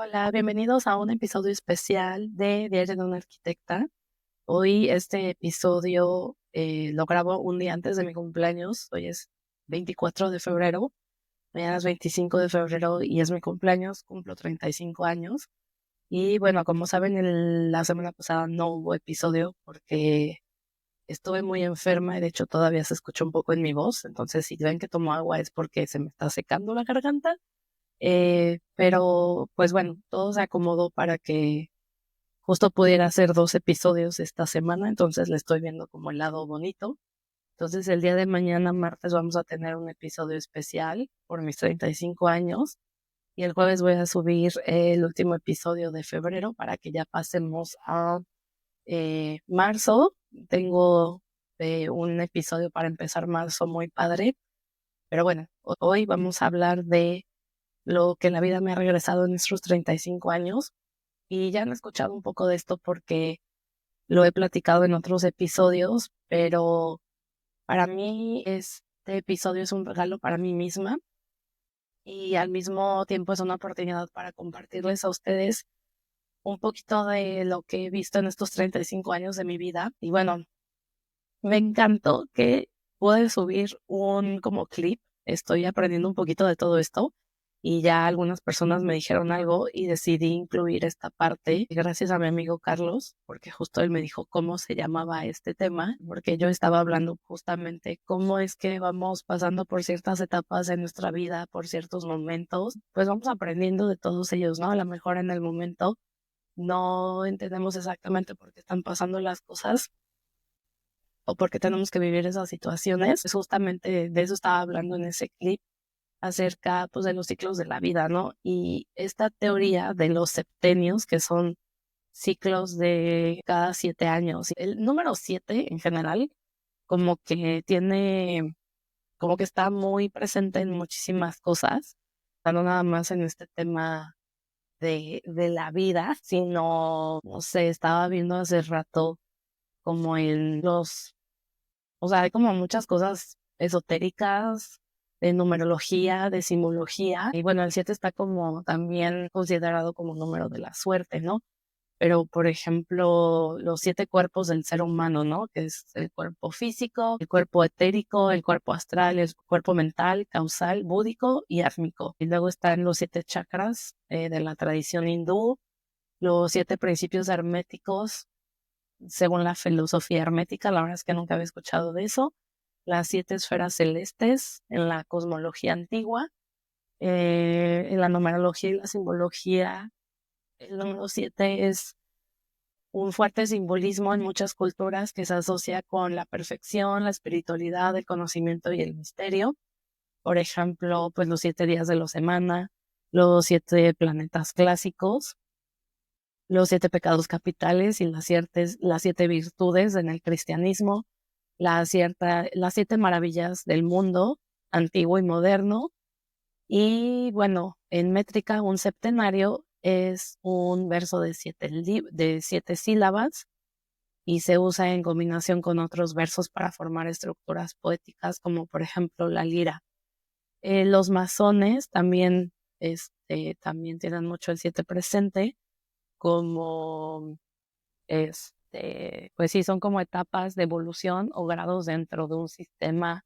Hola, bienvenidos a un episodio especial de Diario de una Arquitecta. Hoy este episodio lo grabo un día antes de mi cumpleaños. Hoy es 24 de febrero, mañana es 25 de febrero y es mi cumpleaños, cumplo 35 años. Y bueno, como saben, la semana pasada no hubo episodio porque estuve muy enferma y de hecho todavía se escucha un poco en mi voz. Entonces, si ven que tomo agua es porque se me está secando la garganta. Pero pues bueno, todo se acomodó para que justo pudiera hacer 2 episodios esta semana, entonces le estoy viendo como el lado bonito. Entonces el día de mañana, martes, vamos a tener un episodio especial por mis 35 años y el jueves voy a subir el último episodio de febrero para que ya pasemos a marzo. Tengo un episodio para empezar marzo muy padre, pero bueno, hoy vamos a hablar de lo que la vida me ha regresado en estos 35 años. Y ya han escuchado un poco de esto porque lo he platicado en otros episodios, pero para mí este episodio es un regalo para mí misma y al mismo tiempo es una oportunidad para compartirles a ustedes un poquito de lo que he visto en estos 35 años de mi vida. Y bueno, me encantó que pude subir un como clip. Estoy aprendiendo un poquito de todo esto y ya algunas personas me dijeron algo y decidí incluir esta parte gracias a mi amigo Carlos, porque justo él me dijo cómo se llamaba este tema, porque yo estaba hablando justamente cómo es que vamos pasando por ciertas etapas de nuestra vida, por ciertos momentos, pues vamos aprendiendo de todos ellos, ¿no? A lo mejor en el momento no entendemos exactamente por qué están pasando las cosas o por qué tenemos que vivir esas situaciones. Pues justamente de eso estaba hablando en ese clip acerca pues de los ciclos de la vida, ¿no? Y esta teoría de los septenios, que son ciclos de cada 7 años. El número 7 en general, como que tiene, como que está muy presente en muchísimas cosas, no nada más en este tema de la vida, sino, no sé, estaba viendo hace rato como en o sea, hay como muchas cosas esotéricas, de numerología, de simbología. Y bueno, el 7 está como también considerado como un número de la suerte, ¿no? Pero, por ejemplo, los 7 cuerpos del ser humano, ¿no? Que es el cuerpo físico, el cuerpo etérico, el cuerpo astral, el cuerpo mental, causal, búdico y átmico. Y luego están los 7 chakras de la tradición hindú, los 7 principios herméticos según la filosofía hermética. La verdad es que nunca había escuchado de eso. Las 7 esferas celestes en la cosmología antigua, en la numerología y la simbología. El número 7 es un fuerte simbolismo en muchas culturas que se asocia con la perfección, la espiritualidad, el conocimiento y el misterio. Por ejemplo, pues los 7 días de la semana, los 7 planetas clásicos, los 7 pecados capitales y las 7 virtudes en el cristianismo, las 7 maravillas del mundo antiguo y moderno. Y bueno, en métrica, un septenario es un verso de 7 sílabas y se usa en combinación con otros versos para formar estructuras poéticas, como por ejemplo la lira. Los masones también tienen mucho el 7 presente, como pues sí, son como etapas de evolución o grados dentro de un sistema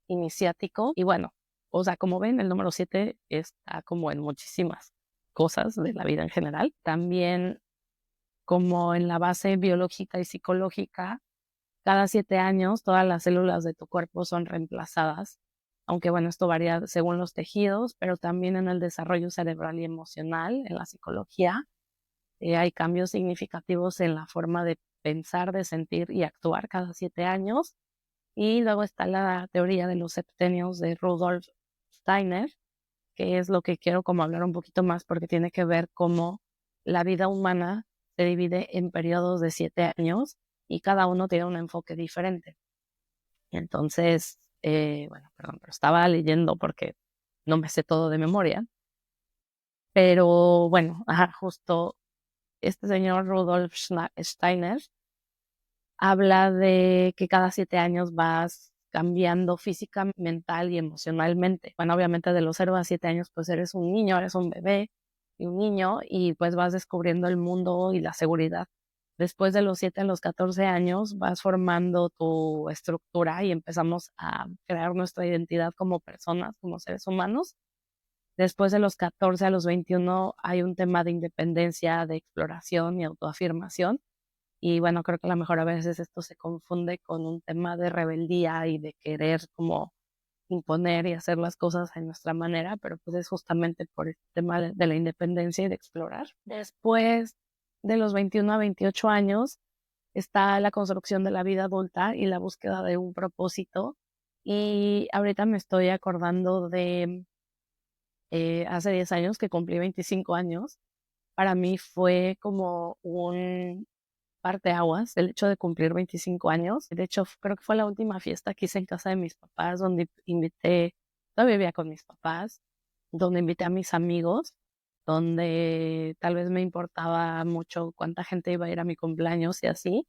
iniciático. Y bueno, o sea, como ven, el número 7 está como en muchísimas cosas de la vida en general. También como en la base biológica y psicológica, cada 7 años todas las células de tu cuerpo son reemplazadas, aunque bueno, esto varía según los tejidos, pero también en el desarrollo cerebral y emocional, en la psicología. Hay cambios significativos en la forma de pensar, de sentir y actuar cada 7 años. Y luego está la teoría de los septenios de Rudolf Steiner, que es lo que quiero como hablar un poquito más porque tiene que ver cómo la vida humana se divide en periodos de 7 años y cada uno tiene un enfoque diferente. Entonces, bueno, perdón, pero estaba leyendo porque no me sé todo de memoria, pero bueno, justo este señor Rudolf Steiner habla de que cada 7 años vas cambiando física, mental y emocionalmente. Bueno, obviamente de los 0 a 7 años, pues eres un niño, eres un bebé, y un niño y pues vas descubriendo el mundo y la seguridad. Después de los 7 a los 14 años vas formando tu estructura y empezamos a crear nuestra identidad como personas, como seres humanos. Después de los 14 a los 21 hay un tema de independencia, de exploración y autoafirmación. Y bueno, creo que a lo mejor a veces esto se confunde con un tema de rebeldía y de querer como imponer y hacer las cosas a nuestra manera, pero pues es justamente por el tema de la independencia y de explorar. Después de los 21 a 28 años está la construcción de la vida adulta y la búsqueda de un propósito. Y ahorita me estoy acordando de hace 10 años que cumplí 25 años. Para mí fue como un parteaguas el hecho de cumplir 25 años. De hecho, creo que fue la última fiesta que hice en casa de mis papás, donde invité, todavía vivía con mis papás, donde invité a mis amigos, donde tal vez me importaba mucho cuánta gente iba a ir a mi cumpleaños y así.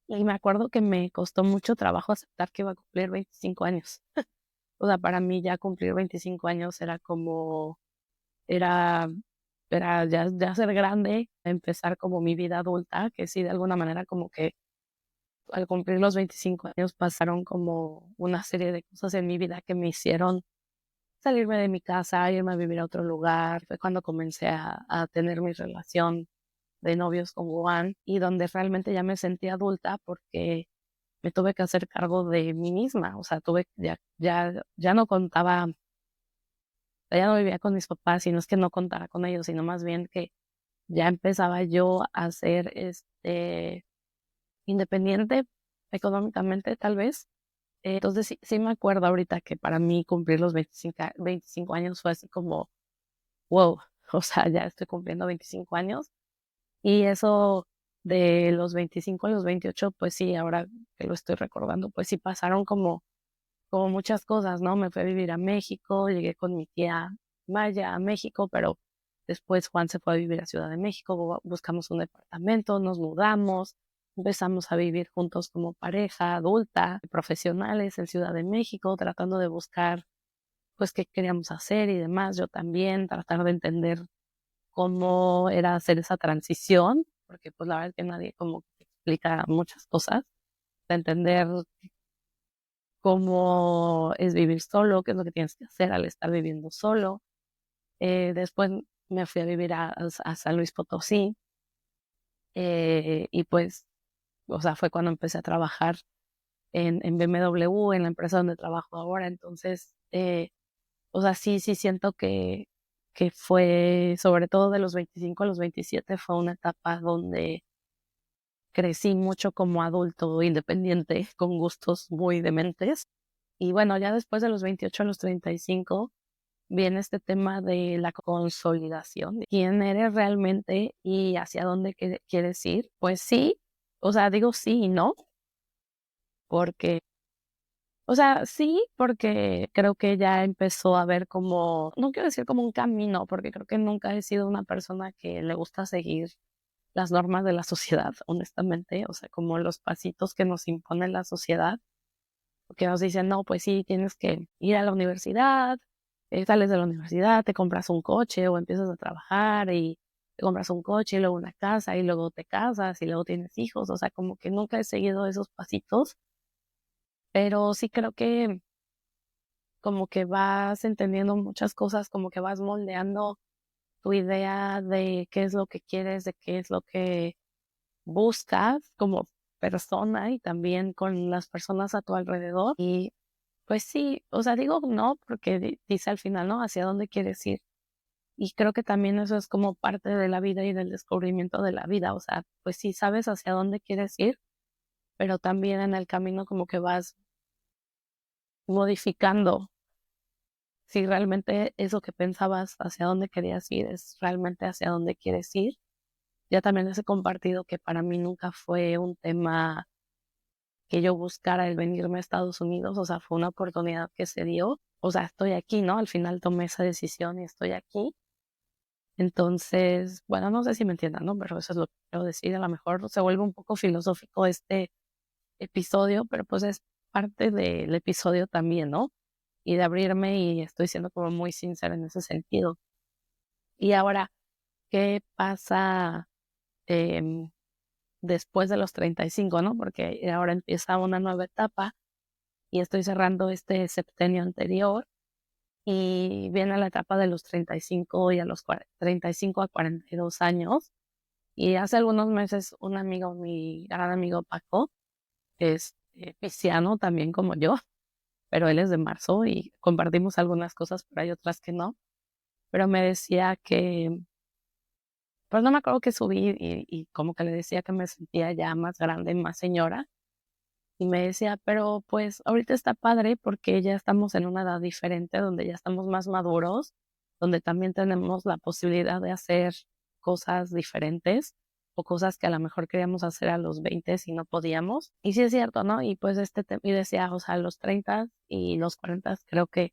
Y me acuerdo que me costó mucho trabajo aceptar que iba a cumplir 25 años. O sea, para mí ya cumplir 25 años era como, era era ya ser grande, empezar como mi vida adulta, que sí, de alguna manera como que al cumplir los 25 años pasaron como una serie de cosas en mi vida que me hicieron salirme de mi casa, irme a vivir a otro lugar. Fue cuando comencé a tener mi relación de novios con Juan y donde realmente ya me sentí adulta porque me tuve que hacer cargo de mí misma. O sea, ya no contaba, ya no vivía con mis papás, y no es que no contara con ellos, sino más bien que ya empezaba yo a ser independiente económicamente, tal vez. Entonces sí me acuerdo ahorita que para mí cumplir los 25 años fue así como, wow, o sea, ya estoy cumpliendo 25 años. Y eso de los 25 a los 28 pues sí, ahora que lo estoy recordando, pues sí pasaron como muchas cosas, ¿no? Me fui a vivir a México, llegué con mi tía Maya a México, pero después Juan se fue a vivir a Ciudad de México, buscamos un departamento, nos mudamos, empezamos a vivir juntos como pareja adulta, profesionales en Ciudad de México, tratando de buscar pues qué queríamos hacer y demás. Yo también tratar de entender cómo era hacer esa transición, porque pues la verdad es que nadie como que explica muchas cosas, de entender cómo es vivir solo, qué es lo que tienes que hacer al estar viviendo solo. Después me fui a vivir a San Luis Potosí, y pues, o sea, fue cuando empecé a trabajar en BMW, en la empresa donde trabajo ahora. Entonces, o sea, sí siento que fue, sobre todo de los 25 a los 27, fue una etapa donde crecí mucho como adulto independiente, con gustos muy dementes. Y bueno, ya después de los 28 a los 35 viene este tema de la consolidación, de quién eres realmente y hacia dónde quieres ir. Pues sí, o sea, digo sí y no, porque, o sea, sí, porque creo que ya empezó a ver como, no quiero decir como un camino, porque creo que nunca he sido una persona que le gusta seguir las normas de la sociedad, honestamente, o sea, como los pasitos que nos impone la sociedad, que nos dicen, no, pues sí, tienes que ir a la universidad, sales de la universidad, te compras un coche o empiezas a trabajar y te compras un coche y luego una casa y luego te casas y luego tienes hijos. O sea, como que nunca he seguido esos pasitos, pero sí creo que como que vas entendiendo muchas cosas, como que vas moldeando tu idea de qué es lo que quieres, de qué es lo que buscas como persona y también con las personas a tu alrededor. Y pues sí, o sea, digo no porque dice al final, ¿no? Hacia dónde quieres ir. Y creo que también eso es como parte de la vida y del descubrimiento de la vida. O sea, pues sí sabes hacia dónde quieres ir, pero también en el camino como que vas modificando si realmente eso que pensabas hacia dónde querías ir es realmente hacia dónde quieres ir. Ya también les he compartido que para mí nunca fue un tema que yo buscara el venirme a Estados Unidos, o sea, fue una oportunidad que se dio. O sea, estoy aquí, ¿no? Al final tomé esa decisión y estoy aquí. Entonces, bueno, no sé si me entiendan, ¿no? Pero eso es lo que quiero decir. A lo mejor se vuelve un poco filosófico este episodio, pero pues es parte del episodio también, ¿no? Y de abrirme, y estoy siendo como muy sincera en ese sentido. Y ahora, ¿qué pasa em, después de los 35, no? Porque ahora empieza una nueva etapa y estoy cerrando este septenio anterior y viene la etapa de los 35 y a los 35 a 42 años. Y hace algunos meses un amigo, mi gran amigo Paco, que es pisciano también como yo, pero él es de marzo y compartimos algunas cosas, pero hay otras que no. Pero me decía que, pues no me acuerdo que subí y como que le decía que me sentía ya más grande, más señora. Y me decía, pero pues ahorita está padre porque ya estamos en una edad diferente, donde ya estamos más maduros, donde también tenemos la posibilidad de hacer cosas diferentes o cosas que a lo mejor queríamos hacer a los 20 y no podíamos. Y sí es cierto, ¿no? Y pues y decía, o sea, los 30 y los 40 creo que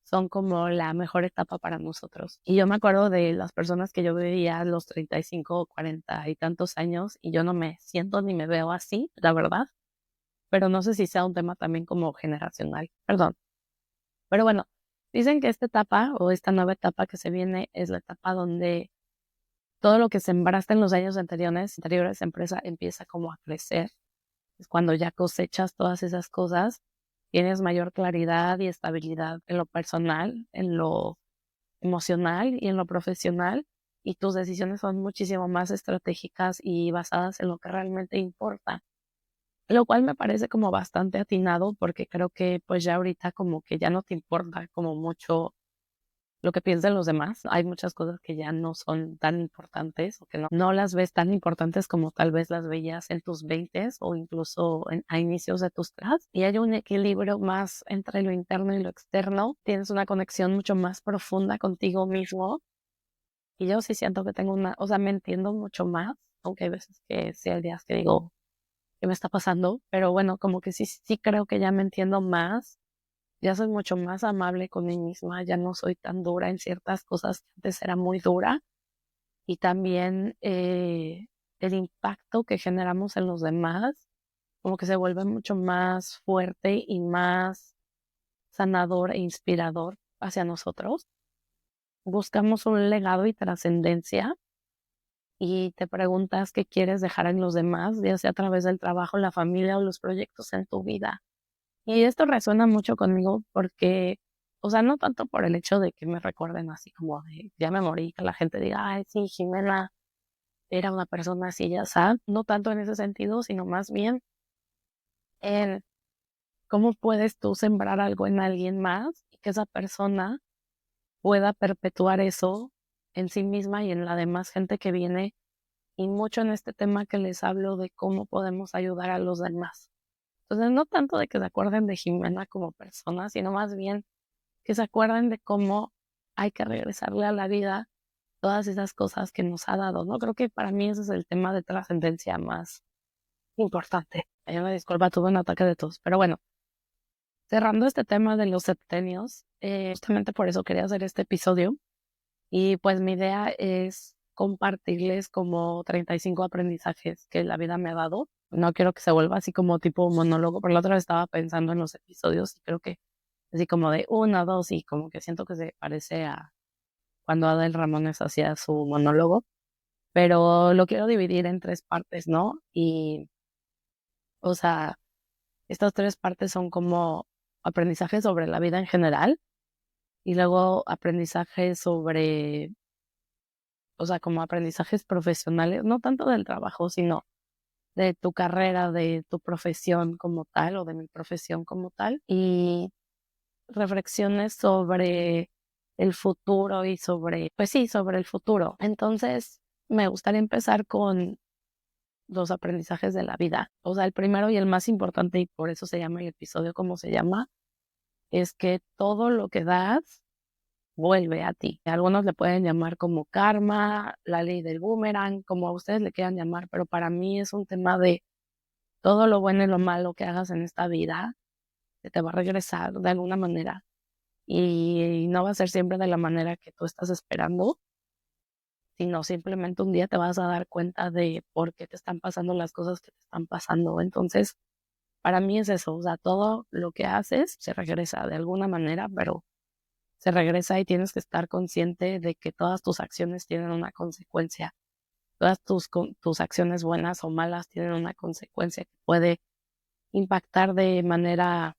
son como la mejor etapa para nosotros. Y yo me acuerdo de las personas que yo veía a los 35 o 40 y tantos años y yo no me siento ni me veo así, la verdad, pero no sé si sea un tema también como generacional, perdón. Pero bueno, dicen que esta etapa o esta nueva etapa que se viene es la etapa donde todo lo que sembraste en los años anteriores empresa empieza como a crecer. Es cuando ya cosechas todas esas cosas, tienes mayor claridad y estabilidad en lo personal, en lo emocional y en lo profesional, y tus decisiones son muchísimo más estratégicas y basadas en lo que realmente importa. Lo cual me parece como bastante atinado porque creo que pues ya ahorita como que ya no te importa como mucho lo que piensen los demás. Hay muchas cosas que ya no son tan importantes o que no las ves tan importantes como tal vez las veías en tus veintes o incluso a inicios de tus tras. Y hay un equilibrio más entre lo interno y lo externo. Tienes una conexión mucho más profunda contigo mismo. Y yo sí siento que tengo o sea, me entiendo mucho más, aunque hay veces que sí hay días que digo, ¿qué me está pasando? Pero bueno, como que sí creo que ya me entiendo más, ya soy mucho más amable con mí misma, ya no soy tan dura en ciertas cosas que antes era muy dura. Y también el impacto que generamos en los demás, como que se vuelve mucho más fuerte y más sanador e inspirador hacia nosotros. Buscamos un legado y trascendencia y te preguntas qué quieres dejar en los demás, ya sea a través del trabajo, la familia o los proyectos en tu vida. Y esto resuena mucho conmigo porque, o sea, no tanto por el hecho de que me recuerden así como de ya me morí, que la gente diga, ay, sí, Jimena era una persona así, ya sabes, no tanto en ese sentido, sino más bien en cómo puedes tú sembrar algo en alguien más y que esa persona pueda perpetuar eso en sí misma y en la demás gente que viene, y mucho en este tema que les hablo de cómo podemos ayudar a los demás. Entonces, no tanto de que se acuerden de Jimena como persona, sino más bien que se acuerden de cómo hay que regresarle a la vida todas esas cosas que nos ha dado, ¿no? Creo que para mí ese es el tema de trascendencia más importante. Hay una disculpa, tuve un ataque de tos, pero bueno, cerrando este tema de los septenios, justamente por eso quería hacer este episodio y pues mi idea es compartirles como 35 aprendizajes que la vida me ha dado. No quiero que se vuelva así como tipo monólogo, pero la otra vez estaba pensando en los episodios y creo que así como de uno, dos, y como que siento que se parece a cuando Adel Ramones hacía su monólogo, pero lo quiero dividir en tres partes, ¿no? Y, o sea, estas tres partes son como aprendizaje sobre la vida en general y luego aprendizaje sobre, o sea, como aprendizajes profesionales, no tanto del trabajo, sino de tu carrera, de tu profesión como tal o de mi profesión como tal, y reflexiones sobre el futuro y sobre, pues sí, sobre el futuro. Entonces, me gustaría empezar con los aprendizajes de la vida. O sea, el primero y el más importante, y por eso se llama el episodio como se llama, es que todo lo que das vuelve a ti. Algunos le pueden llamar como karma, la ley del boomerang, como a ustedes le quieran llamar, pero para mí es un tema de todo lo bueno y lo malo que hagas en esta vida, que te va a regresar de alguna manera. Y no va a ser siempre de la manera que tú estás esperando, sino simplemente un día te vas a dar cuenta de por qué te están pasando las cosas que te están pasando. Entonces, para mí es eso, o sea, todo lo que haces se regresa de alguna manera, pero se regresa y tienes que estar consciente de que todas tus acciones tienen una consecuencia. Todas tus acciones buenas o malas tienen una consecuencia que puede impactar de manera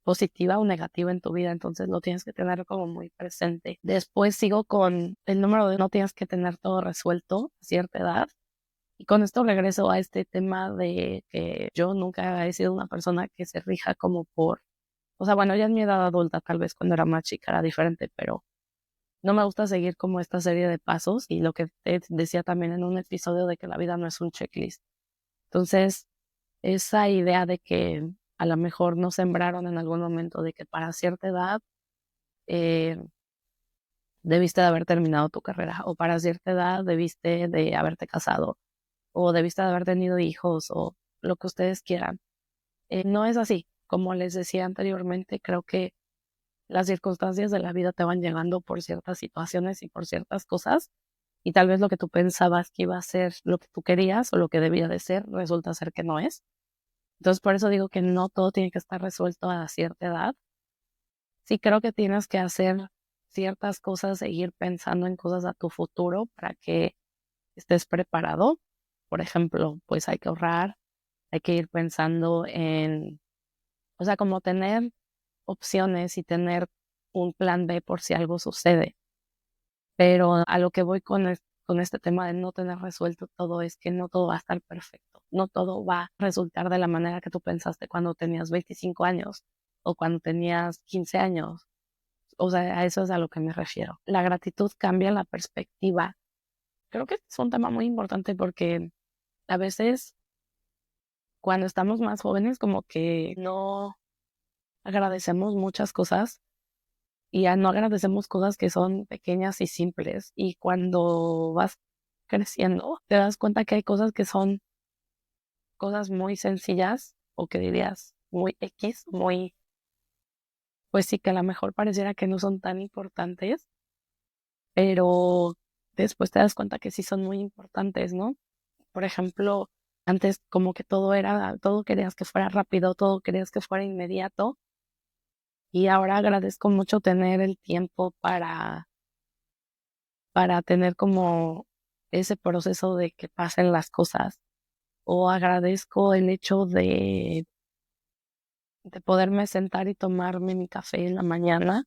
positiva o negativa en tu vida, entonces lo tienes que tener como muy presente. Después sigo con el número de no tienes que tener todo resuelto a cierta edad. Y con esto regreso a este tema de que yo nunca he sido una persona que se rija como por, o sea, bueno, ya en mi edad adulta, tal vez cuando era más chica era diferente, pero no me gusta seguir como esta serie de pasos y lo que te decía también en un episodio de que la vida no es un checklist. Entonces, esa idea de que a lo mejor nos sembraron en algún momento de que para cierta edad eh, debiste de haber terminado tu carrera o para cierta edad debiste de haberte casado o debiste de haber tenido hijos o lo que ustedes quieran. No es así. Como les decía anteriormente, creo que las circunstancias de la vida te van llegando por ciertas situaciones y por ciertas cosas y tal vez lo que tú pensabas que iba a ser lo que tú querías o lo que debía de ser resulta ser que no es. Entonces, por eso digo que no todo tiene que estar resuelto a cierta edad. Sí creo que tienes que hacer ciertas cosas, seguir pensando en cosas a tu futuro para que estés preparado. Por ejemplo, pues hay que ahorrar, hay que ir pensando en, o sea, como tener opciones y tener un plan B por si algo sucede. Pero a lo que voy con este tema de no tener resuelto todo es que no todo va a estar perfecto. No todo va a resultar de la manera que tú pensaste cuando tenías 25 años o cuando tenías 15 años. O sea, a eso es a lo que me refiero. La gratitud cambia la perspectiva. Creo que es un tema muy importante porque a veces cuando estamos más jóvenes como que no agradecemos muchas cosas y ya no agradecemos cosas que son pequeñas y simples. Y cuando vas creciendo, te das cuenta que hay cosas que son cosas muy sencillas o que dirías muy X, muy, pues sí, que a lo mejor pareciera que no son tan importantes, pero después te das cuenta que sí son muy importantes, ¿no? Por ejemplo, antes como que todo querías que fuera rápido, todo querías que fuera inmediato y ahora agradezco mucho tener el tiempo para tener como ese proceso de que pasen las cosas. O agradezco el hecho de poderme sentar y tomarme mi café en la mañana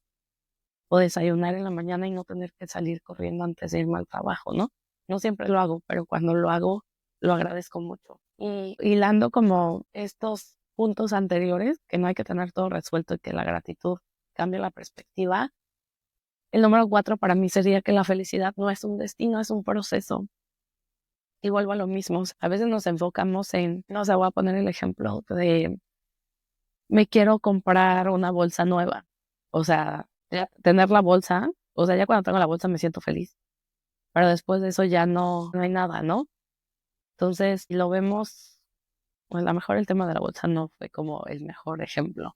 o desayunar en la mañana y no tener que salir corriendo antes de irme al trabajo, ¿no? No siempre lo hago, pero cuando lo hago, lo agradezco mucho. Y hilando como estos puntos anteriores, que no hay que tener todo resuelto y que la gratitud cambia la perspectiva, el número 4 para mí sería que la felicidad no es un destino, es un proceso. Y vuelvo a lo mismo, a veces nos enfocamos en, no sé, voy a poner el ejemplo de, me quiero comprar una bolsa nueva. O sea, ya tener la bolsa, o sea, ya cuando tengo la bolsa me siento feliz, pero después de eso ya no hay nada, ¿no? Entonces, si lo vemos, pues a lo mejor el tema de la bolsa no fue como el mejor ejemplo.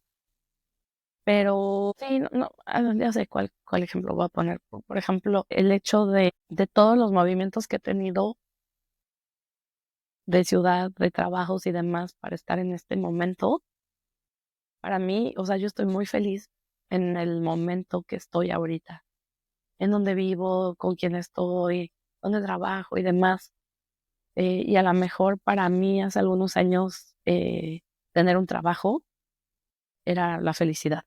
Pero sí, ya sé cuál ejemplo voy a poner. Por ejemplo, el hecho de todos los movimientos que he tenido de ciudad, de trabajos y demás para estar en este momento, para mí, o sea, yo estoy muy feliz en el momento que estoy ahorita, en donde vivo, con quién estoy, donde trabajo y demás. Y a lo mejor para mí hace algunos años tener un trabajo era la felicidad.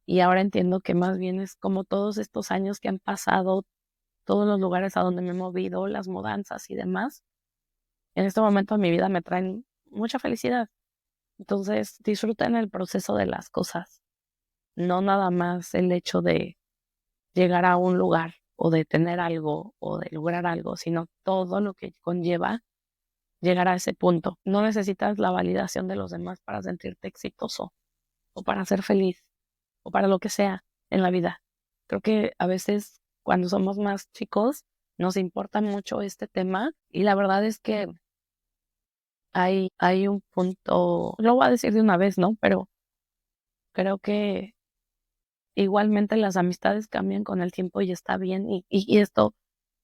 Y ahora entiendo que más bien es como todos estos años que han pasado, todos los lugares a donde me he movido, las mudanzas y demás, en este momento de mi vida me traen mucha felicidad. Entonces, disfruten el proceso de las cosas, no nada más el hecho de llegar a un lugar o de tener algo o de lograr algo, sino todo lo que conlleva llegar a ese punto. No necesitas la validación de los demás para sentirte exitoso o para ser feliz o para lo que sea en la vida. Creo que a veces cuando somos más chicos nos importa mucho este tema y la verdad es que hay un punto, lo voy a decir de una vez, ¿no? Pero creo que igualmente las amistades cambian con el tiempo y está bien y esto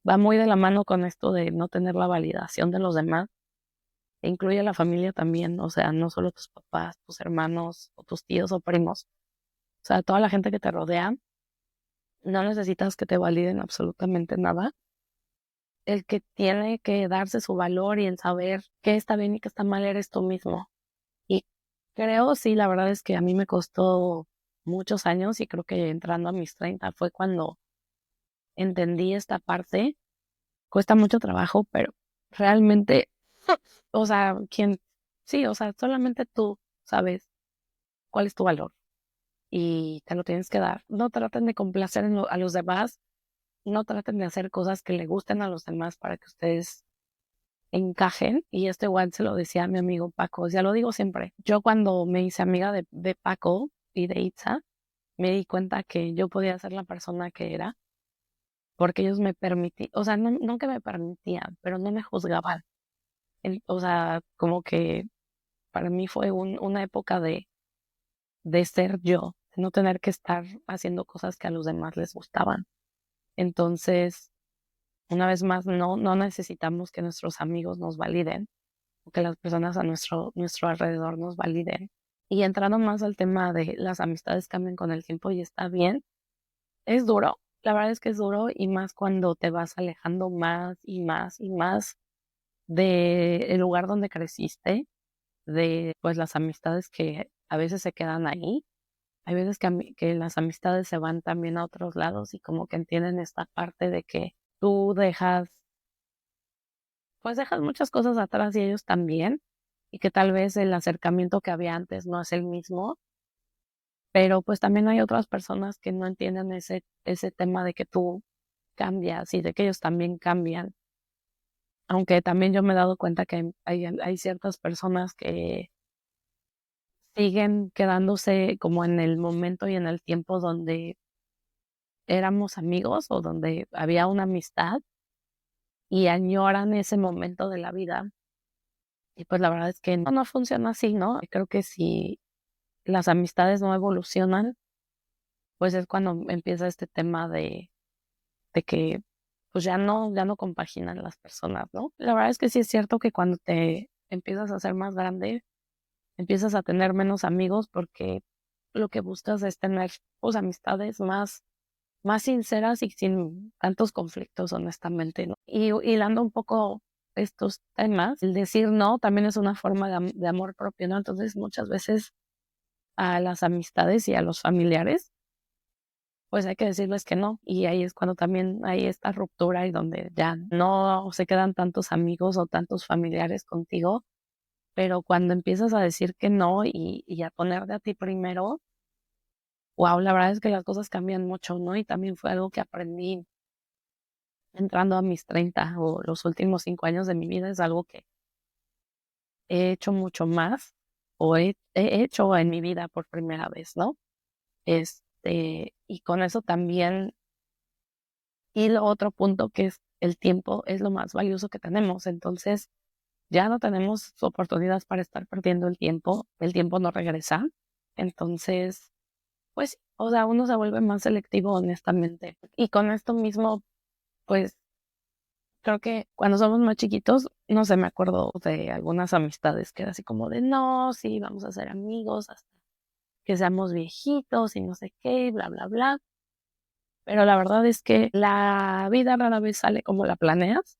va muy de la mano con esto de no tener la validación de los demás. E incluye a la familia también, o sea, no solo tus papás, tus hermanos o tus tíos o primos, o sea, toda la gente que te rodea, no necesitas que te validen absolutamente nada. El que tiene que darse su valor y el saber qué está bien y qué está mal eres tú mismo. Y creo, sí, la verdad es que a mí me costó muchos años y creo que entrando a mis 30 fue cuando entendí esta parte. Cuesta mucho trabajo, pero realmente, o sea, sí, o sea, solamente tú sabes cuál es tu valor y te lo tienes que dar. No traten de complacer a los demás, no traten de hacer cosas que le gusten a los demás para que ustedes encajen. Y esto igual se lo decía a mi amigo Paco, ya lo digo siempre. Yo cuando me hice amiga de Paco y de Itza, me di cuenta que yo podía ser la persona que era, porque ellos me permitían, o sea, no que me permitían, pero no me juzgaban. O sea, como que para mí fue una época de ser yo, de no tener que estar haciendo cosas que a los demás les gustaban. Entonces, una vez más, no necesitamos que nuestros amigos nos validen o que las personas a nuestro alrededor nos validen. Y entrando más al tema de las amistades cambian con el tiempo y está bien, es duro. La verdad es que es duro y más cuando te vas alejando más y más y más del lugar donde creciste, de pues las amistades que a veces se quedan ahí. Hay veces que las amistades se van también a otros lados y como que entienden esta parte de que tú dejas muchas cosas atrás y ellos también, y que tal vez el acercamiento que había antes no es el mismo, pero pues también hay otras personas que no entienden ese tema de que tú cambias y de que ellos también cambian. Aunque también yo me he dado cuenta que hay ciertas personas que siguen quedándose como en el momento y en el tiempo donde éramos amigos o donde había una amistad y añoran ese momento de la vida. Y pues la verdad es que no funciona así, ¿no? Creo que si las amistades no evolucionan, pues es cuando empieza este tema de que pues ya no compaginan las personas, ¿no? La verdad es que sí es cierto que cuando te empiezas a ser más grande, empiezas a tener menos amigos porque lo que buscas es tener pues amistades más sinceras y sin tantos conflictos, honestamente, ¿no? Y hilando un poco estos temas, el decir no también es una forma de amor propio, ¿no? Entonces, muchas veces a las amistades y a los familiares, pues hay que decirles que no. Y ahí es cuando también hay esta ruptura y donde ya no se quedan tantos amigos o tantos familiares contigo, pero cuando empiezas a decir que no y a ponerte a ti primero, wow, la verdad es que las cosas cambian mucho, ¿no? Y también fue algo que aprendí entrando a mis 30 o los últimos 5 años de mi vida, es algo que he hecho mucho más o he hecho en mi vida por primera vez, ¿no? Y con eso también, y lo otro punto que es el tiempo es lo más valioso que tenemos. Entonces, ya no tenemos oportunidades para estar perdiendo el tiempo no regresa. Entonces, pues, o sea, uno se vuelve más selectivo, honestamente. Y con esto mismo, pues, creo que cuando somos más chiquitos, no sé, me acuerdo de algunas amistades que era así como de, no, sí, vamos a ser amigos hasta que seamos viejitos y no sé qué, bla, bla, bla. Pero la verdad es que la vida rara vez sale como la planeas,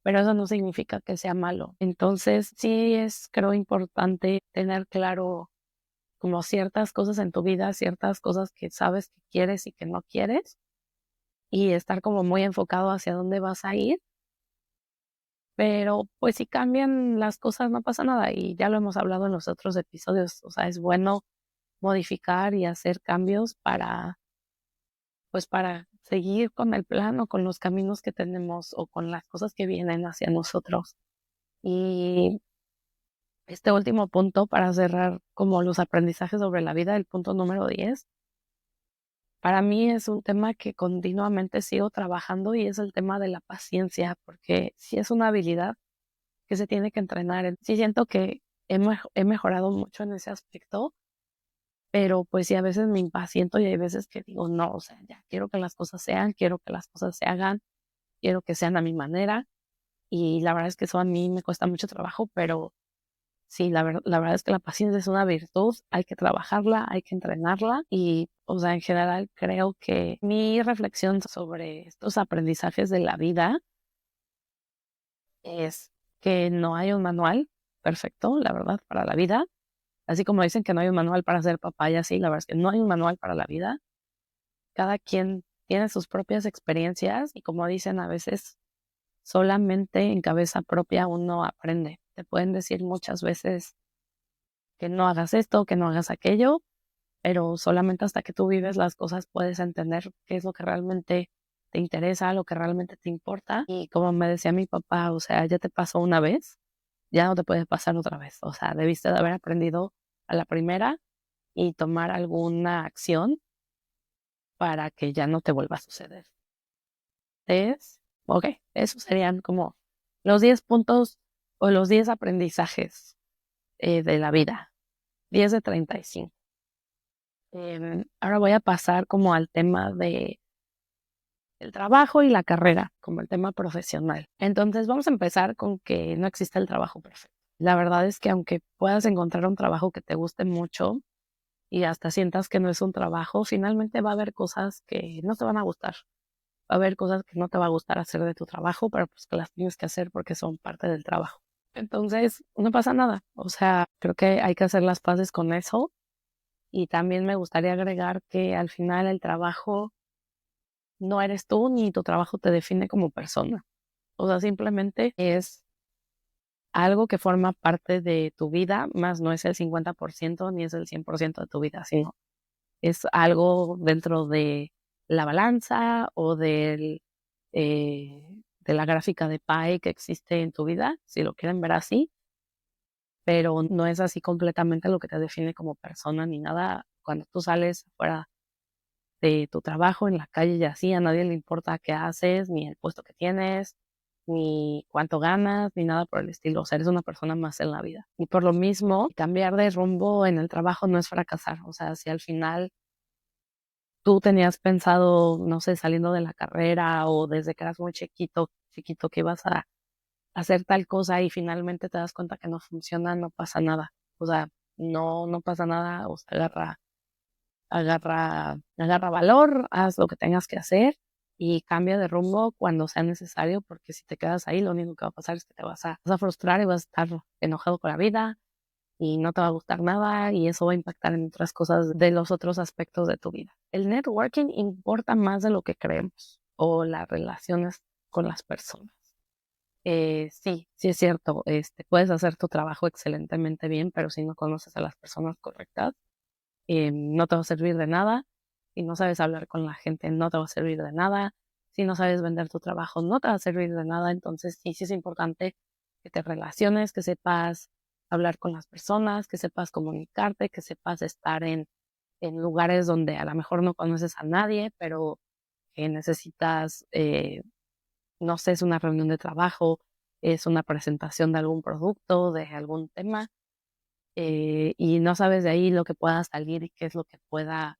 pero eso no significa que sea malo. Entonces, sí es, creo, importante tener claro como ciertas cosas en tu vida, ciertas cosas que sabes que quieres y que no quieres, y estar como muy enfocado hacia dónde vas a ir. Pero pues si cambian las cosas no pasa nada y ya lo hemos hablado en los otros episodios, o sea, es bueno modificar y hacer cambios para seguir con el plan o con los caminos que tenemos o con las cosas que vienen hacia nosotros. Y este último punto para cerrar como los aprendizajes sobre la vida, el punto número 10, para mí es un tema que continuamente sigo trabajando y es el tema de la paciencia, porque sí es una habilidad que se tiene que entrenar. Sí siento que he mejorado mucho en ese aspecto, pero pues sí, a veces me impaciento y hay veces que digo, no, o sea, ya quiero que las cosas sean, quiero que las cosas se hagan, quiero que sean a mi manera y la verdad es que eso a mí me cuesta mucho trabajo, pero sí, la verdad es que la paciencia es una virtud, hay que trabajarla, hay que entrenarla y, o sea, en general creo que mi reflexión sobre estos aprendizajes de la vida es que no hay un manual perfecto, la verdad, para la vida. Así como dicen que no hay un manual para hacer papaya, sí, la verdad es que no hay un manual para la vida. Cada quien tiene sus propias experiencias y como dicen a veces, solamente en cabeza propia uno aprende. Te pueden decir muchas veces que no hagas esto, que no hagas aquello, pero solamente hasta que tú vives las cosas puedes entender qué es lo que realmente te interesa, lo que realmente te importa. Y como me decía mi papá, o sea, ya te pasó una vez, ya no te puede pasar otra vez. O sea, debiste de haber aprendido a la primera y tomar alguna acción para que ya no te vuelva a suceder. Ok, esos serían como los 10 puntos o los 10 aprendizajes de la vida, 10 de 35. Ahora voy a pasar como al tema de el trabajo y la carrera, como el tema profesional. Entonces vamos a empezar con que no existe el trabajo perfecto. La verdad es que aunque puedas encontrar un trabajo que te guste mucho y hasta sientas que no es un trabajo, finalmente va a haber cosas que no te van a gustar. Va a haber cosas que no te va a gustar hacer de tu trabajo, pero pues que las tienes que hacer porque son parte del trabajo. Entonces, no pasa nada. O sea, creo que hay que hacer las paces con eso. Y también me gustaría agregar que al final el trabajo no eres tú ni tu trabajo te define como persona. O sea, simplemente es algo que forma parte de tu vida, más no es el 50% ni es el 100% de tu vida, sino es algo dentro de la balanza o de la gráfica de pie que existe en tu vida, si lo quieren ver así, pero no es así completamente lo que te define como persona ni nada. Cuando tú sales fuera de tu trabajo en la calle y así, a nadie le importa qué haces, ni el puesto que tienes, ni cuánto ganas, ni nada por el estilo. O sea, eres una persona más en la vida. Y por lo mismo, cambiar de rumbo en el trabajo no es fracasar. O sea, si al final tú tenías pensado, no sé, saliendo de la carrera o desde que eras muy chiquito que ibas a hacer tal cosa y finalmente te das cuenta que no funciona, no pasa nada. O sea, no pasa nada, o sea, agarra valor, haz lo que tengas que hacer y cambia de rumbo cuando sea necesario, porque si te quedas ahí, lo único que va a pasar es que vas a frustrar y vas a estar enojado con la vida y no te va a gustar nada y eso va a impactar en otras cosas de los otros aspectos de tu vida. El networking importa más de lo que creemos o las relaciones con las personas. Sí es cierto, puedes hacer tu trabajo excelentemente bien, pero si no conoces a las personas correctas, no te va a servir de nada. Si no sabes hablar con la gente, no te va a servir de nada. Si no sabes vender tu trabajo, no te va a servir de nada. Entonces, sí es importante que te relaciones, que sepas hablar con las personas, que sepas comunicarte, que sepas estar en lugares donde a lo mejor no conoces a nadie, pero que necesitas, no sé, es una reunión de trabajo, es una presentación de algún producto, de algún tema, y no sabes de ahí lo que pueda salir y qué es lo que pueda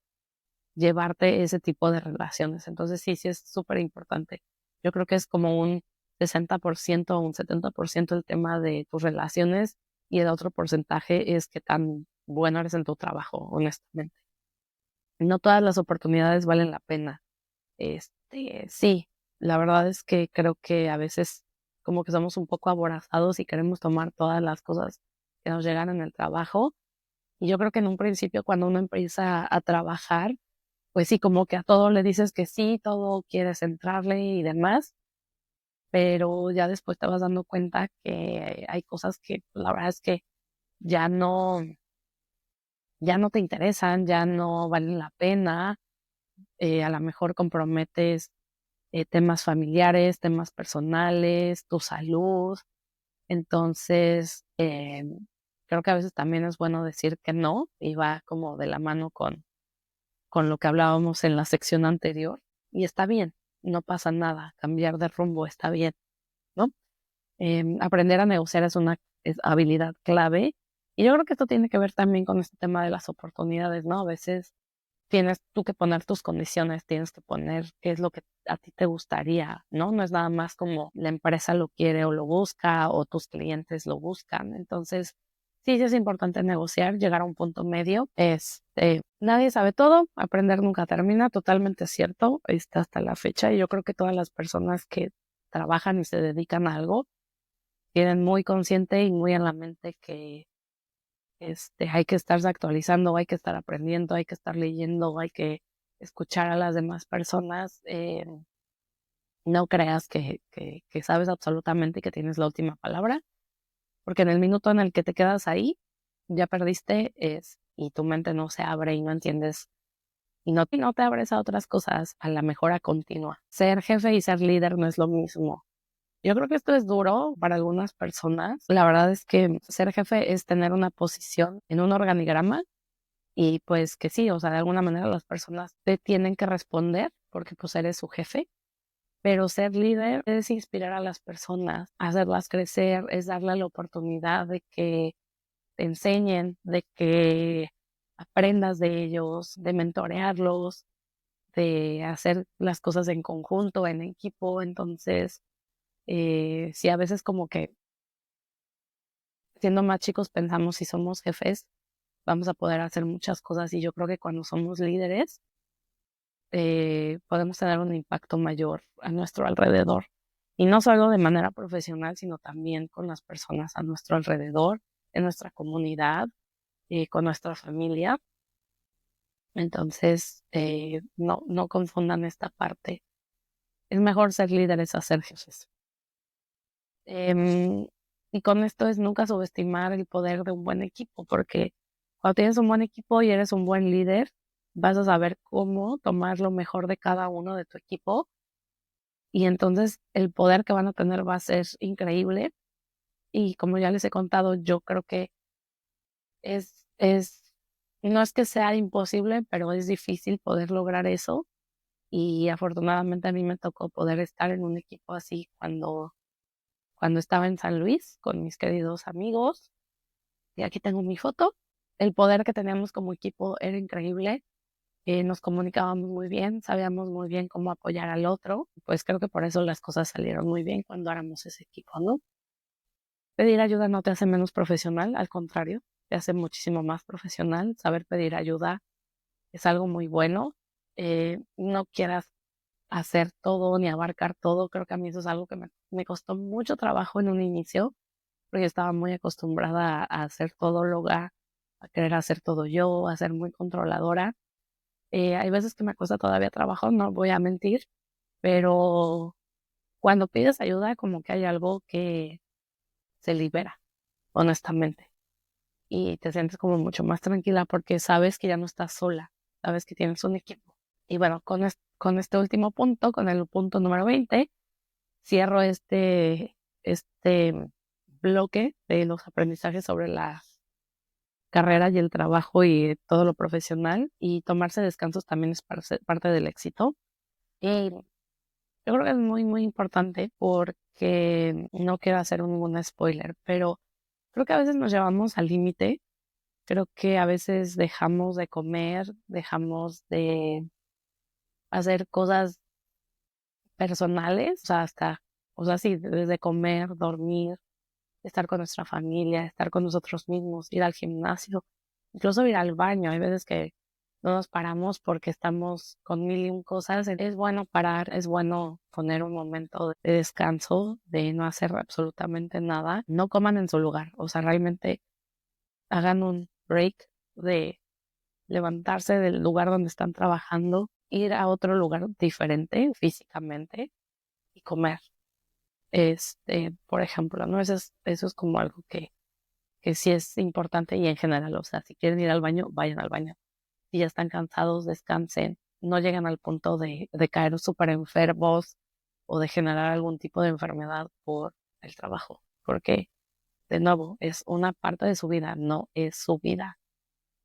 llevarte ese tipo de relaciones. Entonces sí es súper importante. Yo creo que es como un 60% o un 70% el tema de tus relaciones y el otro porcentaje es que tan bueno eres en tu trabajo, honestamente. No todas las oportunidades valen la pena. Sí, la verdad es que creo que a veces como que somos un poco aborazados y queremos tomar todas las cosas que nos llegan en el trabajo. Y yo creo que en un principio cuando uno empieza a trabajar, pues sí, como que a todo le dices que sí, todo quieres entrarle y demás, pero ya después te vas dando cuenta que hay cosas que pues, la verdad es que ya no, ya no te interesan, ya no valen la pena, a lo mejor comprometes temas familiares, temas personales, tu salud. Entonces, creo que a veces también es bueno decir que no y va como de la mano con lo que hablábamos en la sección anterior. Y está bien, no pasa nada, cambiar de rumbo está bien, ¿no? Aprender a negociar es una habilidad clave. Y yo creo que esto tiene que ver también con este tema de las oportunidades, ¿no? A veces tienes tú que poner tus condiciones, tienes que poner qué es lo que a ti te gustaría, ¿no? No es nada más como la empresa lo quiere o lo busca o tus clientes lo buscan. Entonces, sí es importante negociar, llegar a un punto medio. Nadie sabe todo, aprender nunca termina, totalmente cierto, está hasta la fecha. Y yo creo que todas las personas que trabajan y se dedican a algo tienen muy consciente y muy en la mente que hay que estarse actualizando, hay que estar aprendiendo, hay que estar leyendo, hay que escuchar a las demás personas. No creas que sabes absolutamente y que tienes la última palabra, porque en el minuto en el que te quedas ahí, ya perdiste y tu mente no se abre y no entiendes y no te abres a otras cosas, a la mejora continua. Ser jefe y ser líder no es lo mismo. Yo creo que esto es duro para algunas personas. La verdad es que ser jefe es tener una posición en un organigrama y pues que sí, o sea, de alguna manera las personas te tienen que responder porque pues eres su jefe, pero ser líder es inspirar a las personas, hacerlas crecer, es darle la oportunidad de que te enseñen, de que aprendas de ellos, de mentorearlos, de hacer las cosas en conjunto, en equipo. Entonces, sí, a veces como que siendo más chicos pensamos si somos jefes, vamos a poder hacer muchas cosas y yo creo que cuando somos líderes, podemos tener un impacto mayor a nuestro alrededor. Y no solo de manera profesional, sino también con las personas a nuestro alrededor, en nuestra comunidad, con nuestra familia. Entonces, no confundan esta parte. Es mejor ser líderes a ser jefes. Em, y con esto es nunca subestimar el poder de un buen equipo, porque cuando tienes un buen equipo y eres un buen líder, vas a saber cómo tomar lo mejor de cada uno de tu equipo y entonces el poder que van a tener va a ser increíble. Y como ya les he contado, yo creo que es, no es que sea imposible, pero es difícil poder lograr eso. Y afortunadamente a mí me tocó poder estar en un equipo así cuando estaba en San Luis con mis queridos amigos. Y aquí tengo mi foto. El poder que teníamos como equipo era increíble. Nos comunicábamos muy bien, sabíamos muy bien cómo apoyar al otro. Pues creo que por eso las cosas salieron muy bien cuando éramos ese equipo, ¿no? Pedir ayuda no te hace menos profesional, al contrario, te hace muchísimo más profesional. Saber pedir ayuda es algo muy bueno. No quieras hacer todo ni abarcar todo. Creo que a mí eso es algo que me costó mucho trabajo en un inicio, porque estaba muy acostumbrada a ser todóloga, a querer hacer todo yo, a ser muy controladora. Hay veces que me cuesta todavía trabajo, no voy a mentir, pero cuando pides ayuda, como que hay algo que se libera, honestamente, y te sientes como mucho más tranquila porque sabes que ya no estás sola, sabes que tienes un equipo. Y bueno, con este último punto, con el punto número 20, cierro este bloque de los aprendizajes sobre la carrera y el trabajo y todo lo profesional, y tomarse descansos también es parte del éxito. Y yo creo que es muy, muy importante porque no quiero hacer ningún spoiler, pero creo que a veces nos llevamos al límite. Creo que a veces dejamos de comer, dejamos de hacer cosas personales, o sea, o sea, sí, desde comer, dormir, estar con nuestra familia, estar con nosotros mismos, ir al gimnasio, incluso ir al baño. Hay veces que no nos paramos porque estamos con mil y un cosas. Es bueno parar, es bueno poner un momento de descanso, de no hacer absolutamente nada. No coman en su lugar, o sea, realmente hagan un break de levantarse del lugar donde están trabajando, ir a otro lugar diferente físicamente y comer. Por ejemplo, ¿no? Eso es como algo que sí es importante y en general, o sea, si quieren ir al baño, vayan al baño. Si ya están cansados, descansen. No llegan al punto de caer súper enfermos o de generar algún tipo de enfermedad por el trabajo, porque, de nuevo, es una parte de su vida, no es su vida.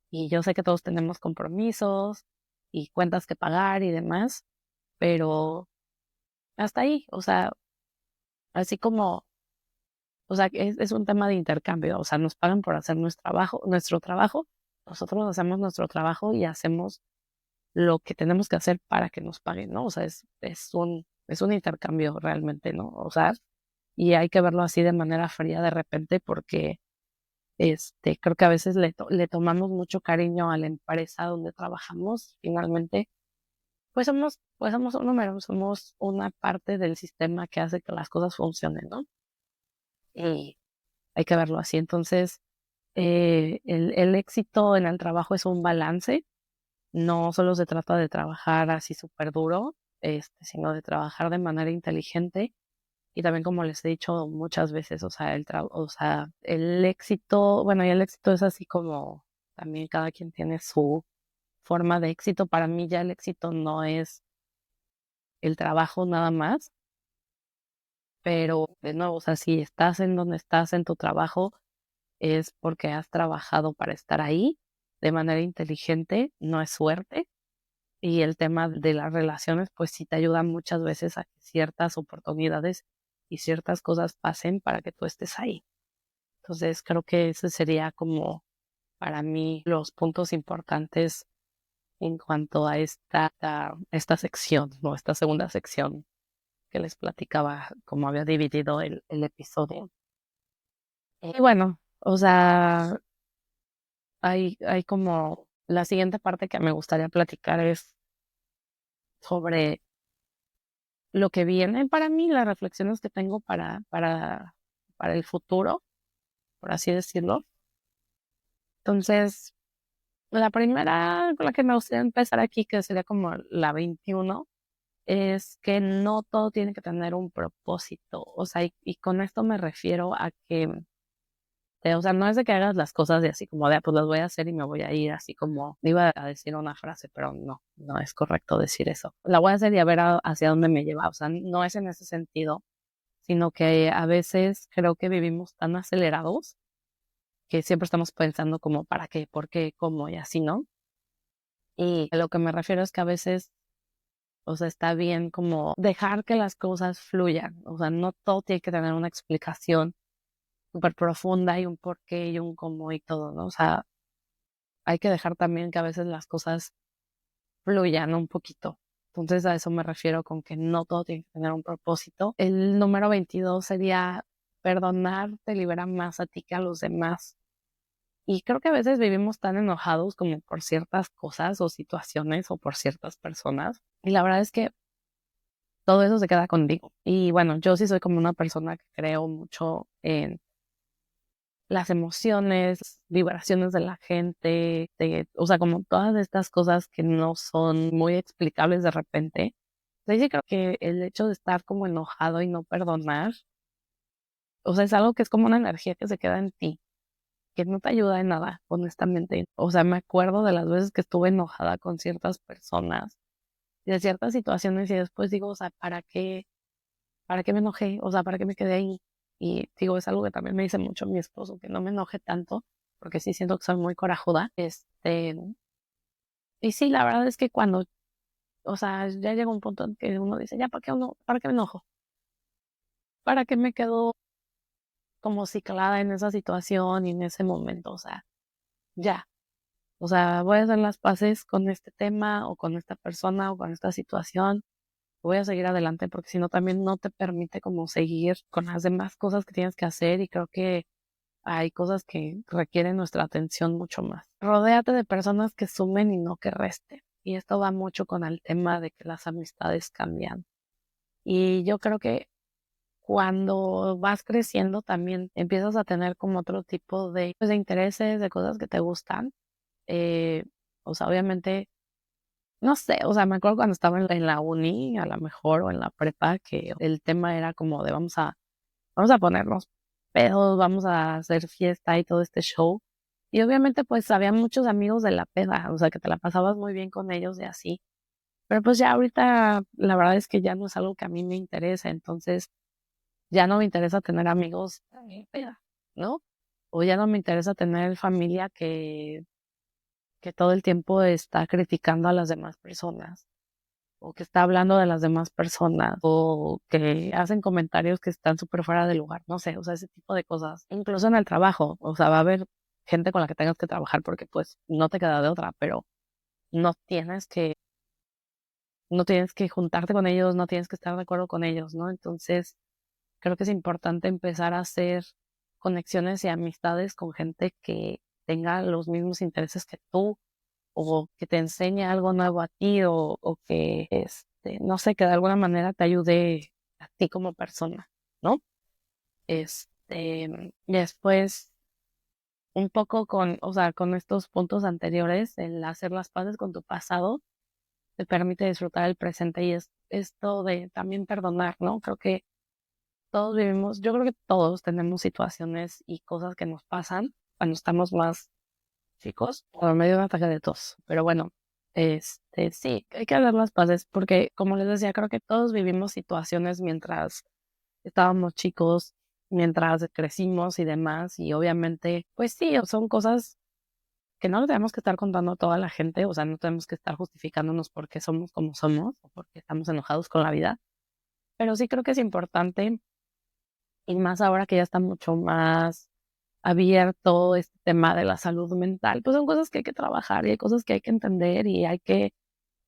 Y yo sé que todos tenemos compromisos y cuentas que pagar y demás, pero hasta ahí, o sea, así como, o sea, es un tema de intercambio, o sea, nos pagan por hacer nuestro trabajo, nosotros hacemos nuestro trabajo y hacemos lo que tenemos que hacer para que nos paguen, ¿no? O sea, es un intercambio realmente, ¿no? O sea, y hay que verlo así de manera fría de repente porque Creo que a veces le tomamos mucho cariño a la empresa donde trabajamos. Finalmente, pues somos un número, somos una parte del sistema que hace que las cosas funcionen, ¿no? Y hay que verlo así. Entonces, el éxito en el trabajo es un balance. No solo se trata de trabajar así súper duro, sino de trabajar de manera inteligente. Y también, como les he dicho muchas veces, o sea, el éxito, bueno, y el éxito es así como también cada quien tiene su forma de éxito. Para mí ya el éxito no es el trabajo nada más, pero de nuevo, o sea, si estás en donde estás en tu trabajo, es porque has trabajado para estar ahí de manera inteligente, no es suerte. Y el tema de las relaciones, pues sí te ayuda muchas veces a que ciertas oportunidades y ciertas cosas pasen para que tú estés ahí. Entonces creo que ese sería como para mí los puntos importantes en cuanto a esta sección, ¿no? Esta segunda sección que les platicaba, como había dividido el episodio. Y bueno, o sea, hay como la siguiente parte que me gustaría platicar es sobre lo que viene para mí, las reflexiones que tengo para el futuro, por así decirlo. Entonces, la primera con la que me gustaría empezar aquí, que sería como la 21, es que no todo tiene que tener un propósito. O sea, y con esto me refiero a que, o sea, no es de que hagas las cosas de así como de, pues las voy a hacer y me voy a ir, así como, iba a decir una frase, pero no, no es correcto decir eso. La voy a hacer y a ver hacia dónde me lleva. O sea, no es en ese sentido, sino que a veces creo que vivimos tan acelerados que siempre estamos pensando como para qué, por qué, cómo y así, ¿no? Y a lo que me refiero es que a veces, o sea, está bien como dejar que las cosas fluyan. O sea, no todo tiene que tener una explicación súper profunda y un por qué y un cómo y todo, ¿no? O sea, hay que dejar también que a veces las cosas fluyan un poquito. Entonces a eso me refiero con que no todo tiene que tener un propósito. El número 22 sería perdonar te libera más a ti que a los demás. Y creo que a veces vivimos tan enojados como por ciertas cosas o situaciones o por ciertas personas. Y la verdad es que todo eso se queda contigo. Y bueno, yo sí soy como una persona que creo mucho en las emociones, vibraciones de la gente, o sea, como todas estas cosas que no son muy explicables de repente. Entonces, sí creo que el hecho de estar como enojado y no perdonar, o sea, es algo que es como una energía que se queda en ti, que no te ayuda en nada, honestamente. O sea, me acuerdo de las veces que estuve enojada con ciertas personas y de ciertas situaciones y después digo, o sea, ¿para qué me enojé? O sea, ¿para qué me quedé ahí? Y digo, es algo que también me dice mucho mi esposo, que no me enoje tanto, porque sí siento que soy muy corajuda. Y sí, la verdad es que cuando, o sea, ya llega un punto en que uno dice, ya, ¿para qué me enojo? ¿Para qué me quedo como ciclada en esa situación y en ese momento? O sea, ya. O sea, voy a hacer las paces con este tema o con esta persona o con esta situación. Voy a seguir adelante porque si no también no te permite como seguir con las demás cosas que tienes que hacer y creo que hay cosas que requieren nuestra atención mucho más. Rodéate de personas que sumen y no que resten. Y esto va mucho con el tema de que las amistades cambian. Y yo creo que cuando vas creciendo también empiezas a tener como otro tipo de, pues, de intereses, de cosas que te gustan. Eh, o sea, obviamente, no sé, o sea, me acuerdo cuando estaba en la uni, a lo mejor, o en la prepa, que el tema era como de vamos a ponernos pedos, vamos a hacer fiesta y todo este show. Y obviamente pues había muchos amigos de la peda, o sea que te la pasabas muy bien con ellos y así. Pero pues ya ahorita la verdad es que ya no es algo que a mí me interesa, entonces ya no me interesa tener amigos de peda, ¿no? O ya no me interesa tener familia que todo el tiempo está criticando a las demás personas o que está hablando de las demás personas, o que hacen comentarios que están súper fuera de lugar, no sé, o sea, ese tipo de cosas. Incluso en el trabajo, o sea, va a haber gente con la que tengas que trabajar porque pues no te queda de otra, pero no tienes que, no tienes que juntarte con ellos, no tienes que estar de acuerdo con ellos, ¿no? Entonces, creo que es importante empezar a hacer conexiones y amistades con gente que tenga los mismos intereses que tú, o que te enseñe algo nuevo a ti, o que, no sé, que de alguna manera te ayude a ti como persona, ¿no? Después, un poco con, o sea, con estos puntos anteriores, el hacer las paces con tu pasado te permite disfrutar el presente y es esto de también perdonar, ¿no? Creo que todos vivimos, yo creo que todos tenemos situaciones y cosas que nos pasan cuando estamos más chicos por medio de un ataque de tos. Pero bueno, sí, hay que hablar las paces porque, como les decía, creo que todos vivimos situaciones mientras estábamos chicos, mientras crecimos y demás, y obviamente, pues sí, son cosas que no le tenemos que estar contando a toda la gente, o sea, no tenemos que estar justificándonos porque somos como somos o porque estamos enojados con la vida, pero sí creo que es importante, y más ahora que ya está mucho más abierto este tema de la salud mental, pues son cosas que hay que trabajar y hay cosas que hay que entender y hay que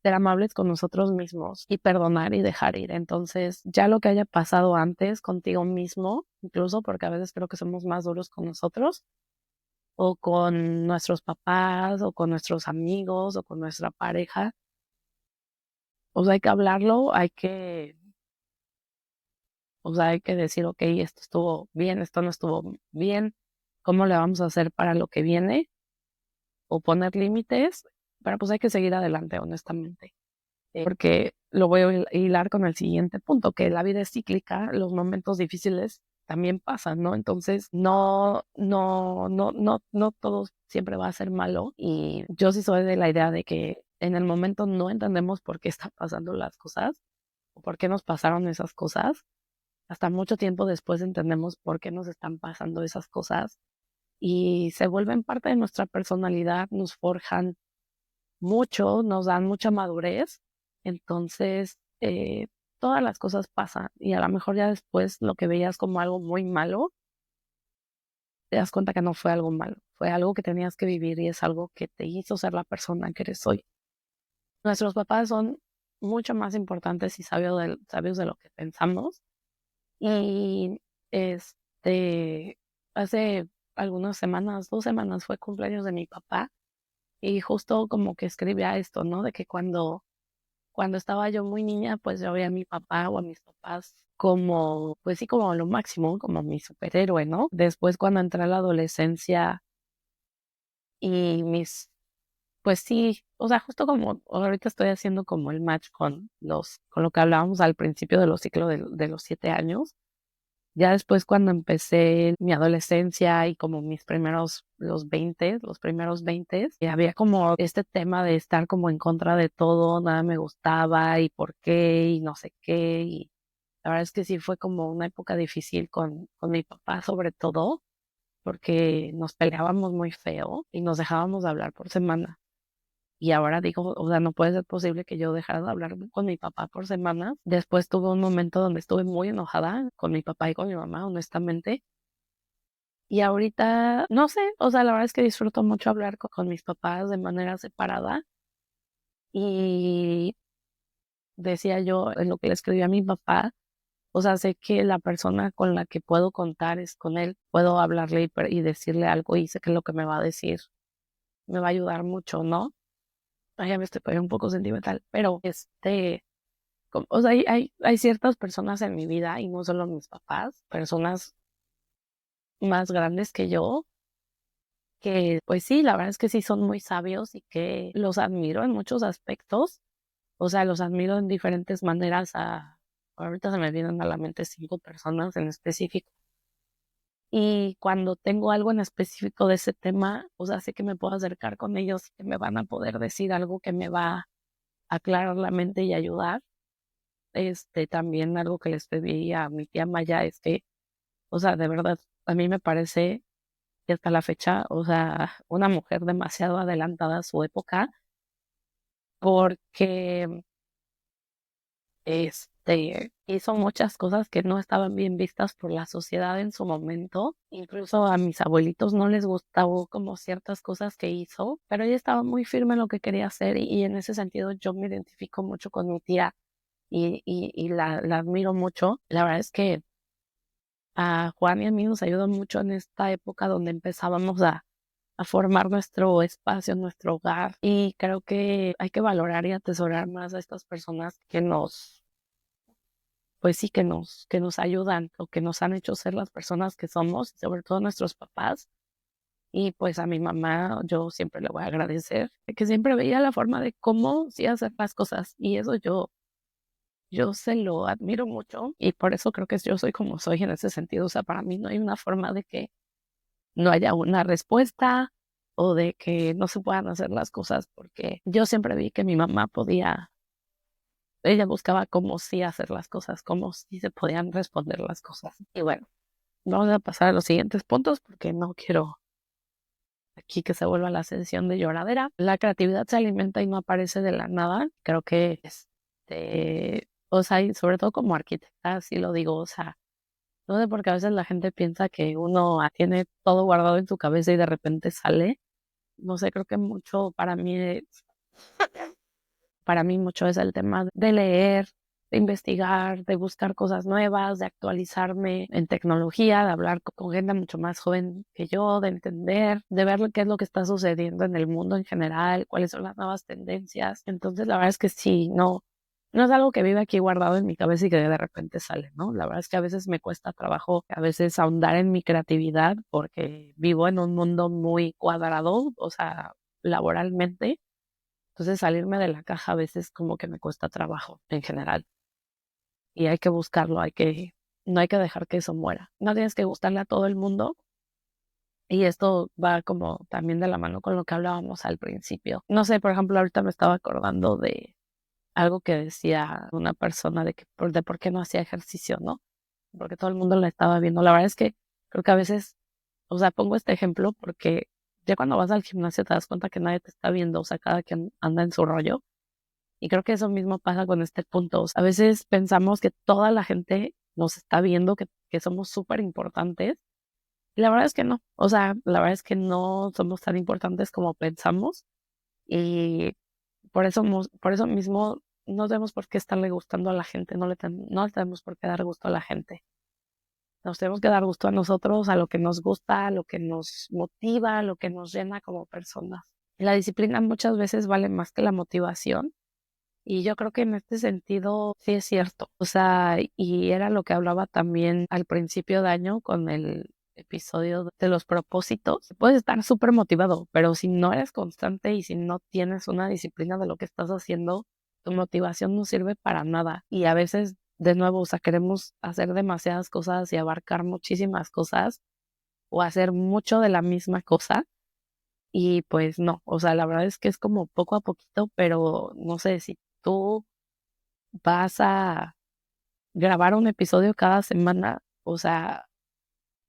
ser amables con nosotros mismos y perdonar y dejar ir. Entonces, ya lo que haya pasado antes contigo mismo, incluso porque a veces creo que somos más duros con nosotros o con nuestros papás o con nuestros amigos o con nuestra pareja, o sea, hay que hablarlo, o sea, hay que decir, ok, esto estuvo bien, esto no estuvo bien, ¿cómo le vamos a hacer para lo que viene? O poner límites, pero pues hay que seguir adelante, honestamente. Porque lo voy a hilar con el siguiente punto, que la vida es cíclica, los momentos difíciles también pasan, ¿no? Entonces, no todo siempre va a ser malo. Y yo sí soy de la idea de que en el momento no entendemos por qué están pasando las cosas o por qué nos pasaron esas cosas. Hasta mucho tiempo después entendemos por qué nos están pasando esas cosas y se vuelven parte de nuestra personalidad, nos forjan mucho, nos dan mucha madurez. Entonces, todas las cosas pasan y a lo mejor ya después lo que veías como algo muy malo, te das cuenta que no fue algo malo, fue algo que tenías que vivir y es algo que te hizo ser la persona que eres hoy. Nuestros papás son mucho más importantes y sabios de lo que pensamos. Y hace algunas semanas, 2 semanas fue cumpleaños de mi papá y justo como que escribía esto, ¿no? De que cuando estaba yo muy niña, pues yo veía a mi papá o a mis papás como, pues sí, como lo máximo, como mi superhéroe, ¿no? Después cuando entré a la adolescencia y pues sí, o sea, justo como ahorita estoy haciendo como el match con lo que hablábamos al principio de los ciclos de los 7 años. Ya después cuando empecé mi adolescencia y como los primeros 20, había como este tema de estar como en contra de todo, nada me gustaba y por qué y no sé qué. Y la verdad es que sí fue como una época difícil con mi papá sobre todo, porque nos peleábamos muy feo y nos dejábamos de hablar por semana. Y ahora digo, o sea, no puede ser posible que yo dejara de hablar con mi papá por semanas. Después tuve un momento donde estuve muy enojada con mi papá y con mi mamá, honestamente. Y ahorita, no sé, o sea, la verdad es que disfruto mucho hablar con mis papás de manera separada. Y decía yo en lo que le escribí a mi papá, o sea, sé que la persona con la que puedo contar es con él. Puedo hablarle y decirle algo y sé que lo que me va a decir me va a ayudar mucho, ¿no? Ay, ya me estoy poniendo un poco sentimental, pero o sea, hay ciertas personas en mi vida, y no solo mis papás, personas más grandes que yo, que pues sí, la verdad es que sí son muy sabios y que los admiro en muchos aspectos. O sea, los admiro en diferentes maneras. Ahorita se me vienen a la mente 5 personas en específico. Y cuando tengo algo en específico de ese tema, o sea, sé que me puedo acercar con ellos y que me van a poder decir algo que me va a aclarar la mente y ayudar. También algo que les pedí a mi tía Maya es que, o sea, de verdad, a mí me parece que hasta la fecha, o sea, una mujer demasiado adelantada a su época, porque hizo muchas cosas que no estaban bien vistas por la sociedad en su momento. Incluso a mis abuelitos no les gustaba como ciertas cosas que hizo, pero ella estaba muy firme en lo que quería hacer y en ese sentido yo me identifico mucho con mi tía y la admiro mucho. La verdad es que a Juan y a mí nos ayudó mucho en esta época donde empezábamos a formar nuestro espacio, nuestro hogar. Y creo que hay que valorar y atesorar más a estas personas que nos, pues sí, que nos ayudan o que nos han hecho ser las personas que somos, sobre todo nuestros papás. Y pues a mi mamá yo siempre le voy a agradecer, que siempre veía la forma de cómo sí hacer las cosas. Y eso yo se lo admiro mucho y por eso creo que yo soy como soy en ese sentido. O sea, para mí no hay una forma de que no haya una respuesta o de que no se puedan hacer las cosas, porque yo siempre vi que mi mamá podía, ella buscaba cómo sí hacer las cosas, cómo sí se podían responder las cosas. Y bueno, vamos a pasar a los siguientes puntos porque no quiero aquí que se vuelva la sesión de lloradera. La creatividad se alimenta y no aparece de la nada. Creo que, o sea, y sobre todo como arquitecta, así lo digo, o sea, no sé, porque a veces la gente piensa que uno tiene todo guardado en su cabeza y de repente sale. No sé, creo que mucho para mí mucho es el tema de leer, de investigar, de buscar cosas nuevas, de actualizarme en tecnología, de hablar con gente mucho más joven que yo, de entender, de ver qué es lo que está sucediendo en el mundo en general, cuáles son las nuevas tendencias. Entonces, la verdad es que sí, no es algo que vive aquí guardado en mi cabeza y que de repente sale, ¿no? La verdad es que a veces me cuesta trabajo, a veces ahondar en mi creatividad porque vivo en un mundo muy cuadrado, o sea, laboralmente. Entonces salirme de la caja a veces como que me cuesta trabajo en general y hay que buscarlo, no hay que dejar que eso muera. No tienes que gustarle a todo el mundo y esto va como también de la mano con lo que hablábamos al principio. No sé, por ejemplo, ahorita me estaba acordando de algo que decía una persona de por qué no hacía ejercicio, ¿no? Porque todo el mundo la estaba viendo. La verdad es que creo que a veces, o sea, pongo este ejemplo porque ya cuando vas al gimnasio te das cuenta que nadie te está viendo, o sea, cada quien anda en su rollo. Y creo que eso mismo pasa con este punto. O sea, a veces pensamos que toda la gente nos está viendo, que somos súper importantes. Y la verdad es que no. O sea, la verdad es que no somos tan importantes como pensamos. Y por eso mismo no tenemos por qué estarle gustando a la gente. No le tenemos por qué dar gusto a la gente. Nos tenemos que dar gusto a nosotros, a lo que nos gusta, a lo que nos motiva, a lo que nos llena como personas. Y la disciplina muchas veces vale más que la motivación. Y yo creo que en este sentido sí es cierto. O sea, y era lo que hablaba también al principio de año con el episodio de los propósitos. Puedes estar súper motivado, pero si no eres constante y si no tienes una disciplina de lo que estás haciendo, tu motivación no sirve para nada. Y a veces, de nuevo, o sea, queremos hacer demasiadas cosas y abarcar muchísimas cosas o hacer mucho de la misma cosa. Y pues no, o sea, la verdad es que es como poco a poquito, pero no sé si tú vas a grabar un episodio cada semana, o sea,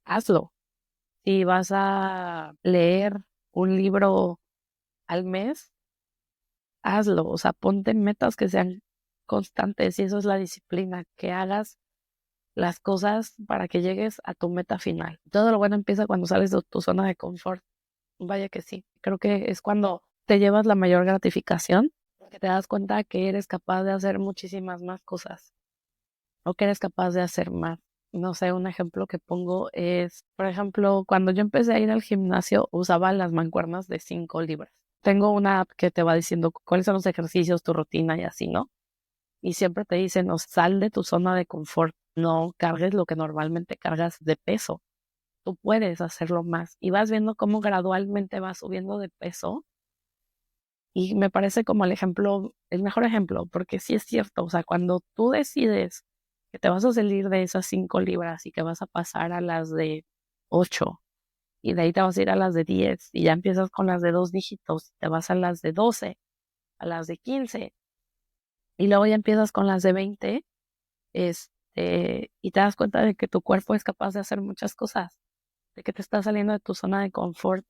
hazlo. Si vas a leer un libro al mes, hazlo. O sea, ponte metas que sean constantes y eso es la disciplina, que hagas las cosas para que llegues a tu meta final. Todo lo bueno empieza cuando sales de tu zona de confort. Vaya que sí. Creo que es cuando te llevas la mayor gratificación, porque te das cuenta que eres capaz de hacer muchísimas más cosas o que eres capaz de hacer más. No sé, un ejemplo que pongo es, por ejemplo, cuando yo empecé a ir al gimnasio, usaba las mancuernas de 5 libras. Tengo una app que te va diciendo cuáles son los ejercicios, tu rutina y así, ¿no? Y siempre te dicen, no, sal de tu zona de confort, no cargues lo que normalmente cargas de peso. Tú puedes hacerlo más. Y vas viendo cómo gradualmente vas subiendo de peso. Y me parece como el ejemplo, el mejor ejemplo, porque sí es cierto, o sea, cuando tú decides que te vas a salir de esas 5 libras y que vas a pasar a las de 8 y de ahí te vas a ir a las de 10 y ya empiezas con las de 2 dígitos, te vas a las de 12, a las de 15 y luego ya empiezas con las de 20, y te das cuenta de que tu cuerpo es capaz de hacer muchas cosas, de que te estás saliendo de tu zona de confort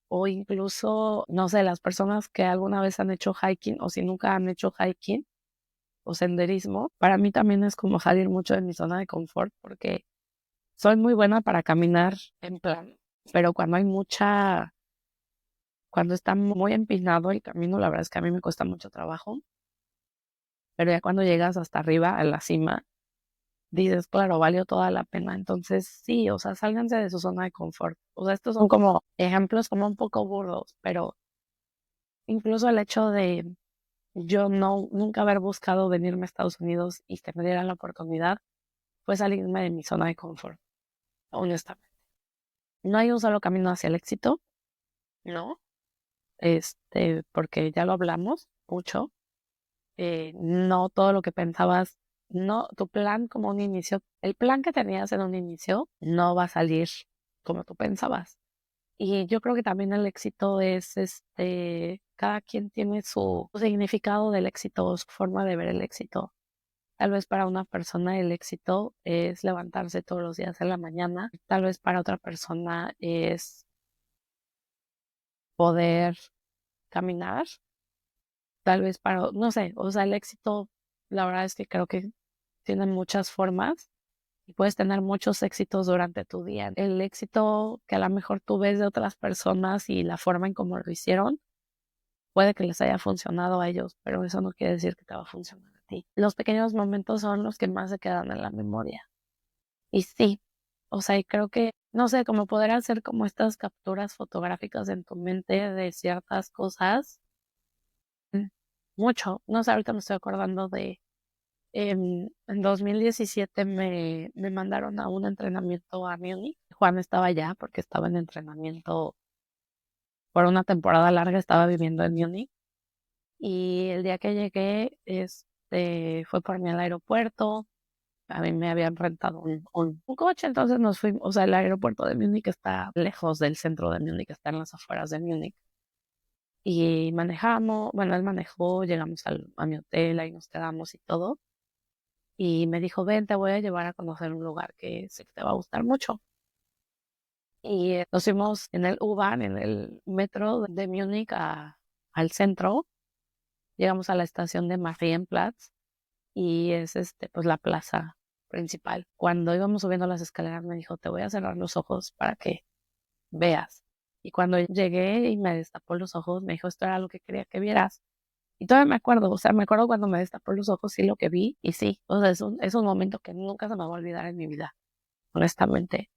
o incluso, no sé, las personas que alguna vez han hecho hiking o si nunca han hecho hiking o senderismo, para mí también es como salir mucho de mi zona de confort porque soy muy buena para caminar en plan, pero cuando está muy empinado el camino, la verdad es que a mí me cuesta mucho trabajo, pero ya cuando llegas hasta arriba, a la cima, dices, claro, valió toda la pena. Entonces, sí, o sea, sálganse de su zona de confort. O sea, estos son como ejemplos como un poco burdos, pero incluso el hecho de yo nunca haber buscado venirme a Estados Unidos y que me dieran la oportunidad fue salirme de mi zona de confort, honestamente. No hay un solo camino hacia el éxito, ¿no? Porque ya lo hablamos mucho. No todo lo que pensabas, no, tu plan como un inicio, el plan que tenías en un inicio no va a salir como tú pensabas. Y yo creo que también el éxito es, cada quien tiene su significado del éxito, su forma de ver el éxito. Tal vez para una persona el éxito es levantarse todos los días en la mañana. Tal vez para otra persona es poder caminar. Tal vez para, no sé, o sea, el éxito, la verdad es que creo que tiene muchas formas y puedes tener muchos éxitos durante tu día. El éxito que a lo mejor tú ves de otras personas y la forma en cómo lo hicieron, puede que les haya funcionado a ellos, pero eso no quiere decir que te va a funcionar a ti. Los pequeños momentos son los que más se quedan en la memoria. Y sí, o sea, y creo que, no sé, como poder hacer como estas capturas fotográficas en tu mente de ciertas cosas, mm, mucho. No sé, ahorita me estoy acordando de, en 2017 me mandaron a un entrenamiento a Múnich. Juan estaba allá porque estaba en entrenamiento por una temporada larga, estaba viviendo en Múnich. Y el día que llegué, fue por mí al aeropuerto. A mí me habían rentado un coche, entonces nos fuimos, o sea, el aeropuerto de Múnich está lejos del centro de Múnich, está en las afueras de Múnich. Y manejamos, bueno, él manejó, llegamos a mi hotel, ahí nos quedamos y todo. Y me dijo, ven, te voy a llevar a conocer un lugar que sé que te va a gustar mucho. Y nos fuimos en el U-Bahn, en el metro de Múnich al centro. Llegamos a la estación de Marienplatz y es pues la plaza principal. Cuando íbamos subiendo las escaleras me dijo, te voy a cerrar los ojos para que veas. Y cuando llegué y me destapó los ojos, me dijo, esto era lo que quería que vieras. Y todavía me acuerdo, o sea, me acuerdo cuando me destapó los ojos, sí lo que vi, y sí, o sea, es un momento que nunca se me va a olvidar en mi vida, honestamente.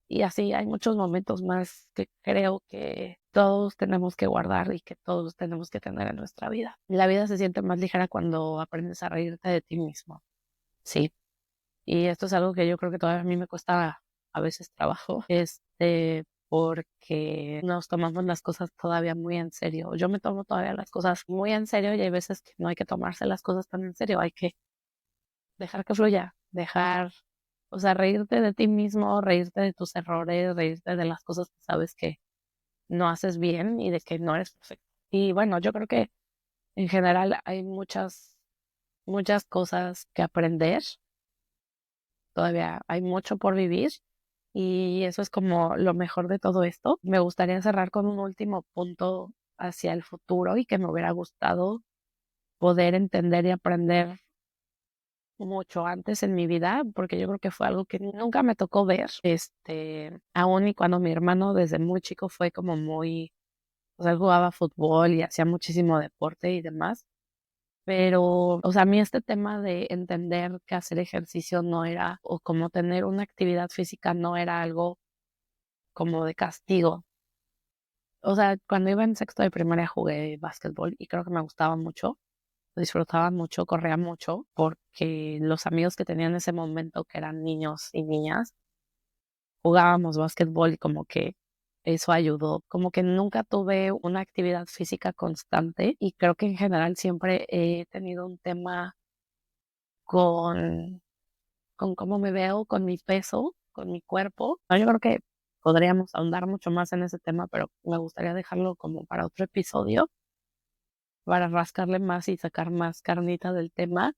Y así hay muchos momentos más que creo que todos tenemos que guardar y que todos tenemos que tener en nuestra vida. La vida se siente más ligera cuando aprendes a reírte de ti mismo. Sí. Y esto es algo que yo creo que todavía a mí me cuesta a veces trabajo, porque nos tomamos las cosas todavía muy en serio. Yo me tomo todavía las cosas muy en serio y hay veces que no hay que tomarse las cosas tan en serio, hay que dejar que fluya, o sea, reírte de ti mismo, reírte de tus errores, reírte de las cosas que sabes que no haces bien y de que no eres perfecto. Y bueno, yo creo que en general hay muchas cosas que aprender, todavía hay mucho por vivir. Y eso es como lo mejor de todo esto. Me gustaría cerrar con un último punto hacia el futuro y que me hubiera gustado poder entender y aprender mucho antes en mi vida, porque yo creo que fue algo que nunca me tocó ver, aún y cuando mi hermano desde muy chico fue como muy, o sea, él jugaba fútbol y hacía muchísimo deporte y demás, pero, o sea, a mí este tema de entender que hacer ejercicio no era, o como tener una actividad física no era algo como de castigo. O sea, cuando iba en sexto de primaria jugué básquetbol y creo que me gustaba mucho, lo disfrutaba mucho, corría mucho, porque los amigos que tenía en ese momento, que eran niños y niñas, jugábamos básquetbol y como que eso ayudó. Como que nunca tuve una actividad física constante y creo que en general siempre he tenido un tema con, con cómo me veo, con mi peso, con mi cuerpo. No, yo creo que podríamos ahondar mucho más en ese tema, pero me gustaría dejarlo como para otro episodio, para rascarle más y sacar más carnita del tema.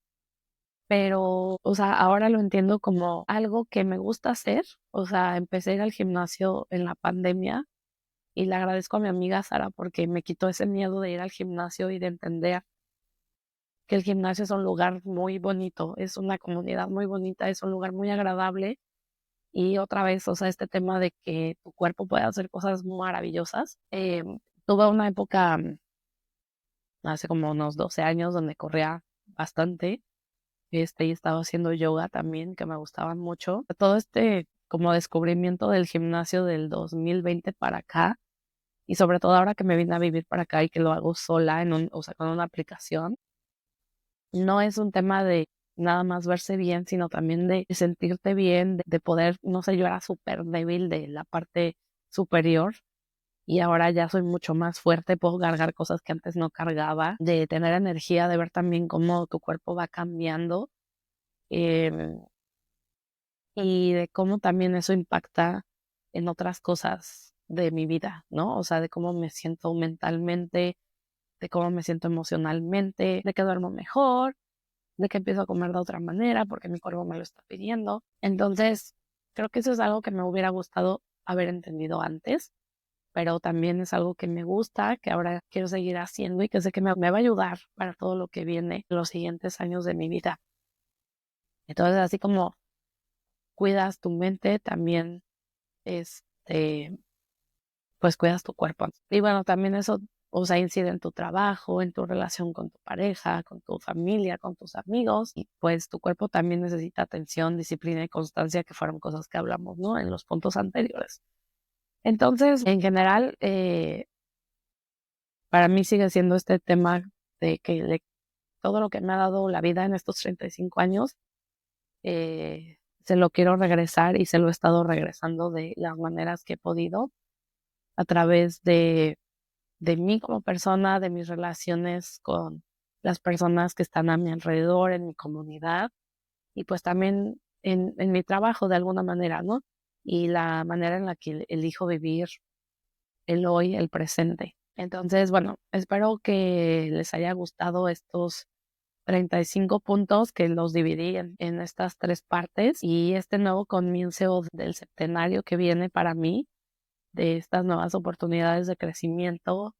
Pero, o sea, ahora lo entiendo como algo que me gusta hacer. O sea, empecé a ir al gimnasio en la pandemia y le agradezco a mi amiga Sara porque me quitó ese miedo de ir al gimnasio y de entender que el gimnasio es un lugar muy bonito, es una comunidad muy bonita, es un lugar muy agradable. Y otra vez, o sea, este tema de que tu cuerpo puede hacer cosas maravillosas. Tuve una época hace como unos 12 años donde corría bastante y estaba haciendo yoga también, que me gustaban mucho. Todo este como descubrimiento del gimnasio del 2020 para acá, y sobre todo ahora que me vine a vivir para acá y que lo hago sola o sea, con una aplicación, no es un tema de nada más verse bien, sino también de sentirte bien, de poder, no sé, yo era súper débil de la parte superior y ahora ya soy mucho más fuerte, puedo cargar cosas que antes no cargaba, de tener energía, de ver también cómo tu cuerpo va cambiando, em, y de cómo también eso impacta en otras cosas de mi vida, ¿no? O sea, de cómo me siento mentalmente, de cómo me siento emocionalmente, de que duermo mejor, de que empiezo a comer de otra manera porque mi cuerpo me lo está pidiendo. Entonces, creo que eso es algo que me hubiera gustado haber entendido antes, pero también es algo que me gusta, que ahora quiero seguir haciendo y que sé que me va a ayudar para todo lo que viene en los siguientes años de mi vida. Entonces, así como cuidas tu mente, también, este, pues cuidas tu cuerpo. Y bueno, también eso, o sea, incide en tu trabajo, en tu relación con tu pareja, con tu familia, con tus amigos. Y pues tu cuerpo también necesita atención, disciplina y constancia, que fueron cosas que hablamos, ¿no? En los puntos anteriores. Entonces, en general, para mí sigue siendo este tema de todo lo que me ha dado la vida en estos 35 años, se lo quiero regresar y se lo he estado regresando de las maneras que he podido a través de mí como persona, de mis relaciones con las personas que están a mi alrededor, en mi comunidad y pues también en mi trabajo de alguna manera, ¿no? Y la manera en la que elijo vivir el hoy, el presente. Entonces, bueno, espero que les haya gustado estos 35 puntos que los dividí en estas tres partes y este nuevo comienzo del septenario que viene para mí, de estas nuevas oportunidades de crecimiento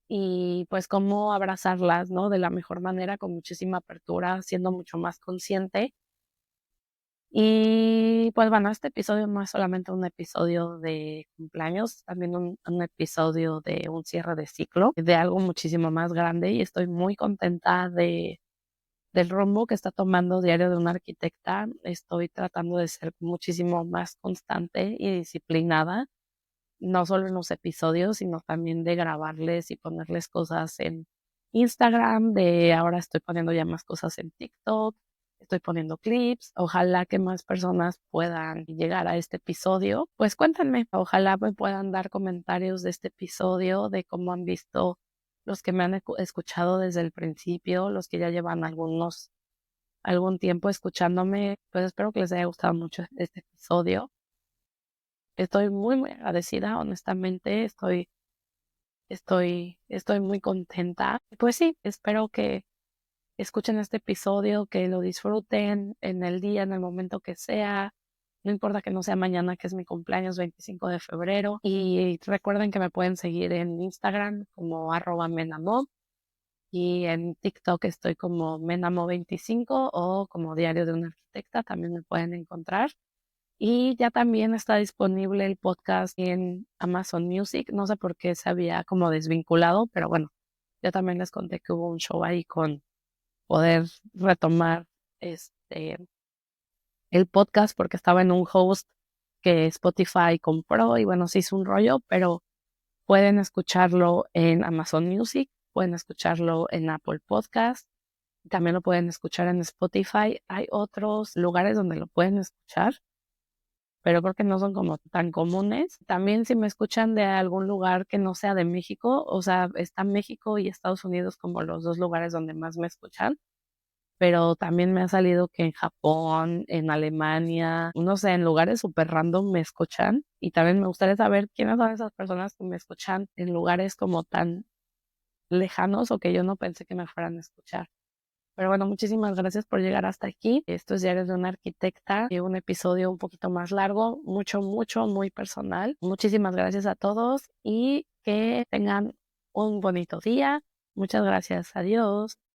y pues cómo abrazarlas, ¿no? De la mejor manera, con muchísima apertura, siendo mucho más consciente. Y pues bueno, este episodio no es solamente un episodio de cumpleaños, también un episodio de un cierre de ciclo, de algo muchísimo más grande y estoy muy contenta del rumbo que está tomando Diario de una Arquitecta. Estoy tratando de ser muchísimo más constante y disciplinada, no solo en los episodios, sino también de grabarles y ponerles cosas en Instagram, de ahora estoy poniendo ya más cosas en TikTok, estoy poniendo clips, ojalá que más personas puedan llegar a este episodio. Pues cuéntenme, ojalá me puedan dar comentarios de este episodio, de cómo han visto los que me han escuchado desde el principio, los que ya llevan algún tiempo escuchándome, pues espero que les haya gustado mucho este episodio. Estoy muy, muy agradecida, honestamente, estoy muy contenta. Pues sí, espero que escuchen este episodio, que lo disfruten en el día, en el momento que sea. No importa que no sea mañana, que es mi cumpleaños, 25 de febrero. Y recuerden que me pueden seguir en Instagram como @menamo y en TikTok estoy como menamo25 o como Diario de una Arquitecta, también me pueden encontrar. Y ya también está disponible el podcast en Amazon Music. No sé por qué se había como desvinculado, pero bueno, yo también les conté que hubo un show ahí con poder retomar este el podcast porque estaba en un host que Spotify compró y bueno, se hizo un rollo, pero pueden escucharlo en Amazon Music, pueden escucharlo en Apple Podcast, también lo pueden escuchar en Spotify. Hay otros lugares donde lo pueden escuchar, pero creo que no son como tan comunes. También si me escuchan de algún lugar que no sea de México, o sea, está México y Estados Unidos como los dos lugares donde más me escuchan, pero también me ha salido que en Japón, en Alemania, no sé, en lugares súper random me escuchan y también me gustaría saber quiénes son esas personas que me escuchan en lugares como tan lejanos o que yo no pensé que me fueran a escuchar. Pero bueno, muchísimas gracias por llegar hasta aquí. Esto es Diarios de una Arquitecta, y un episodio un poquito más largo, mucho, mucho, muy personal. Muchísimas gracias a todos y que tengan un bonito día. Muchas gracias. Adiós.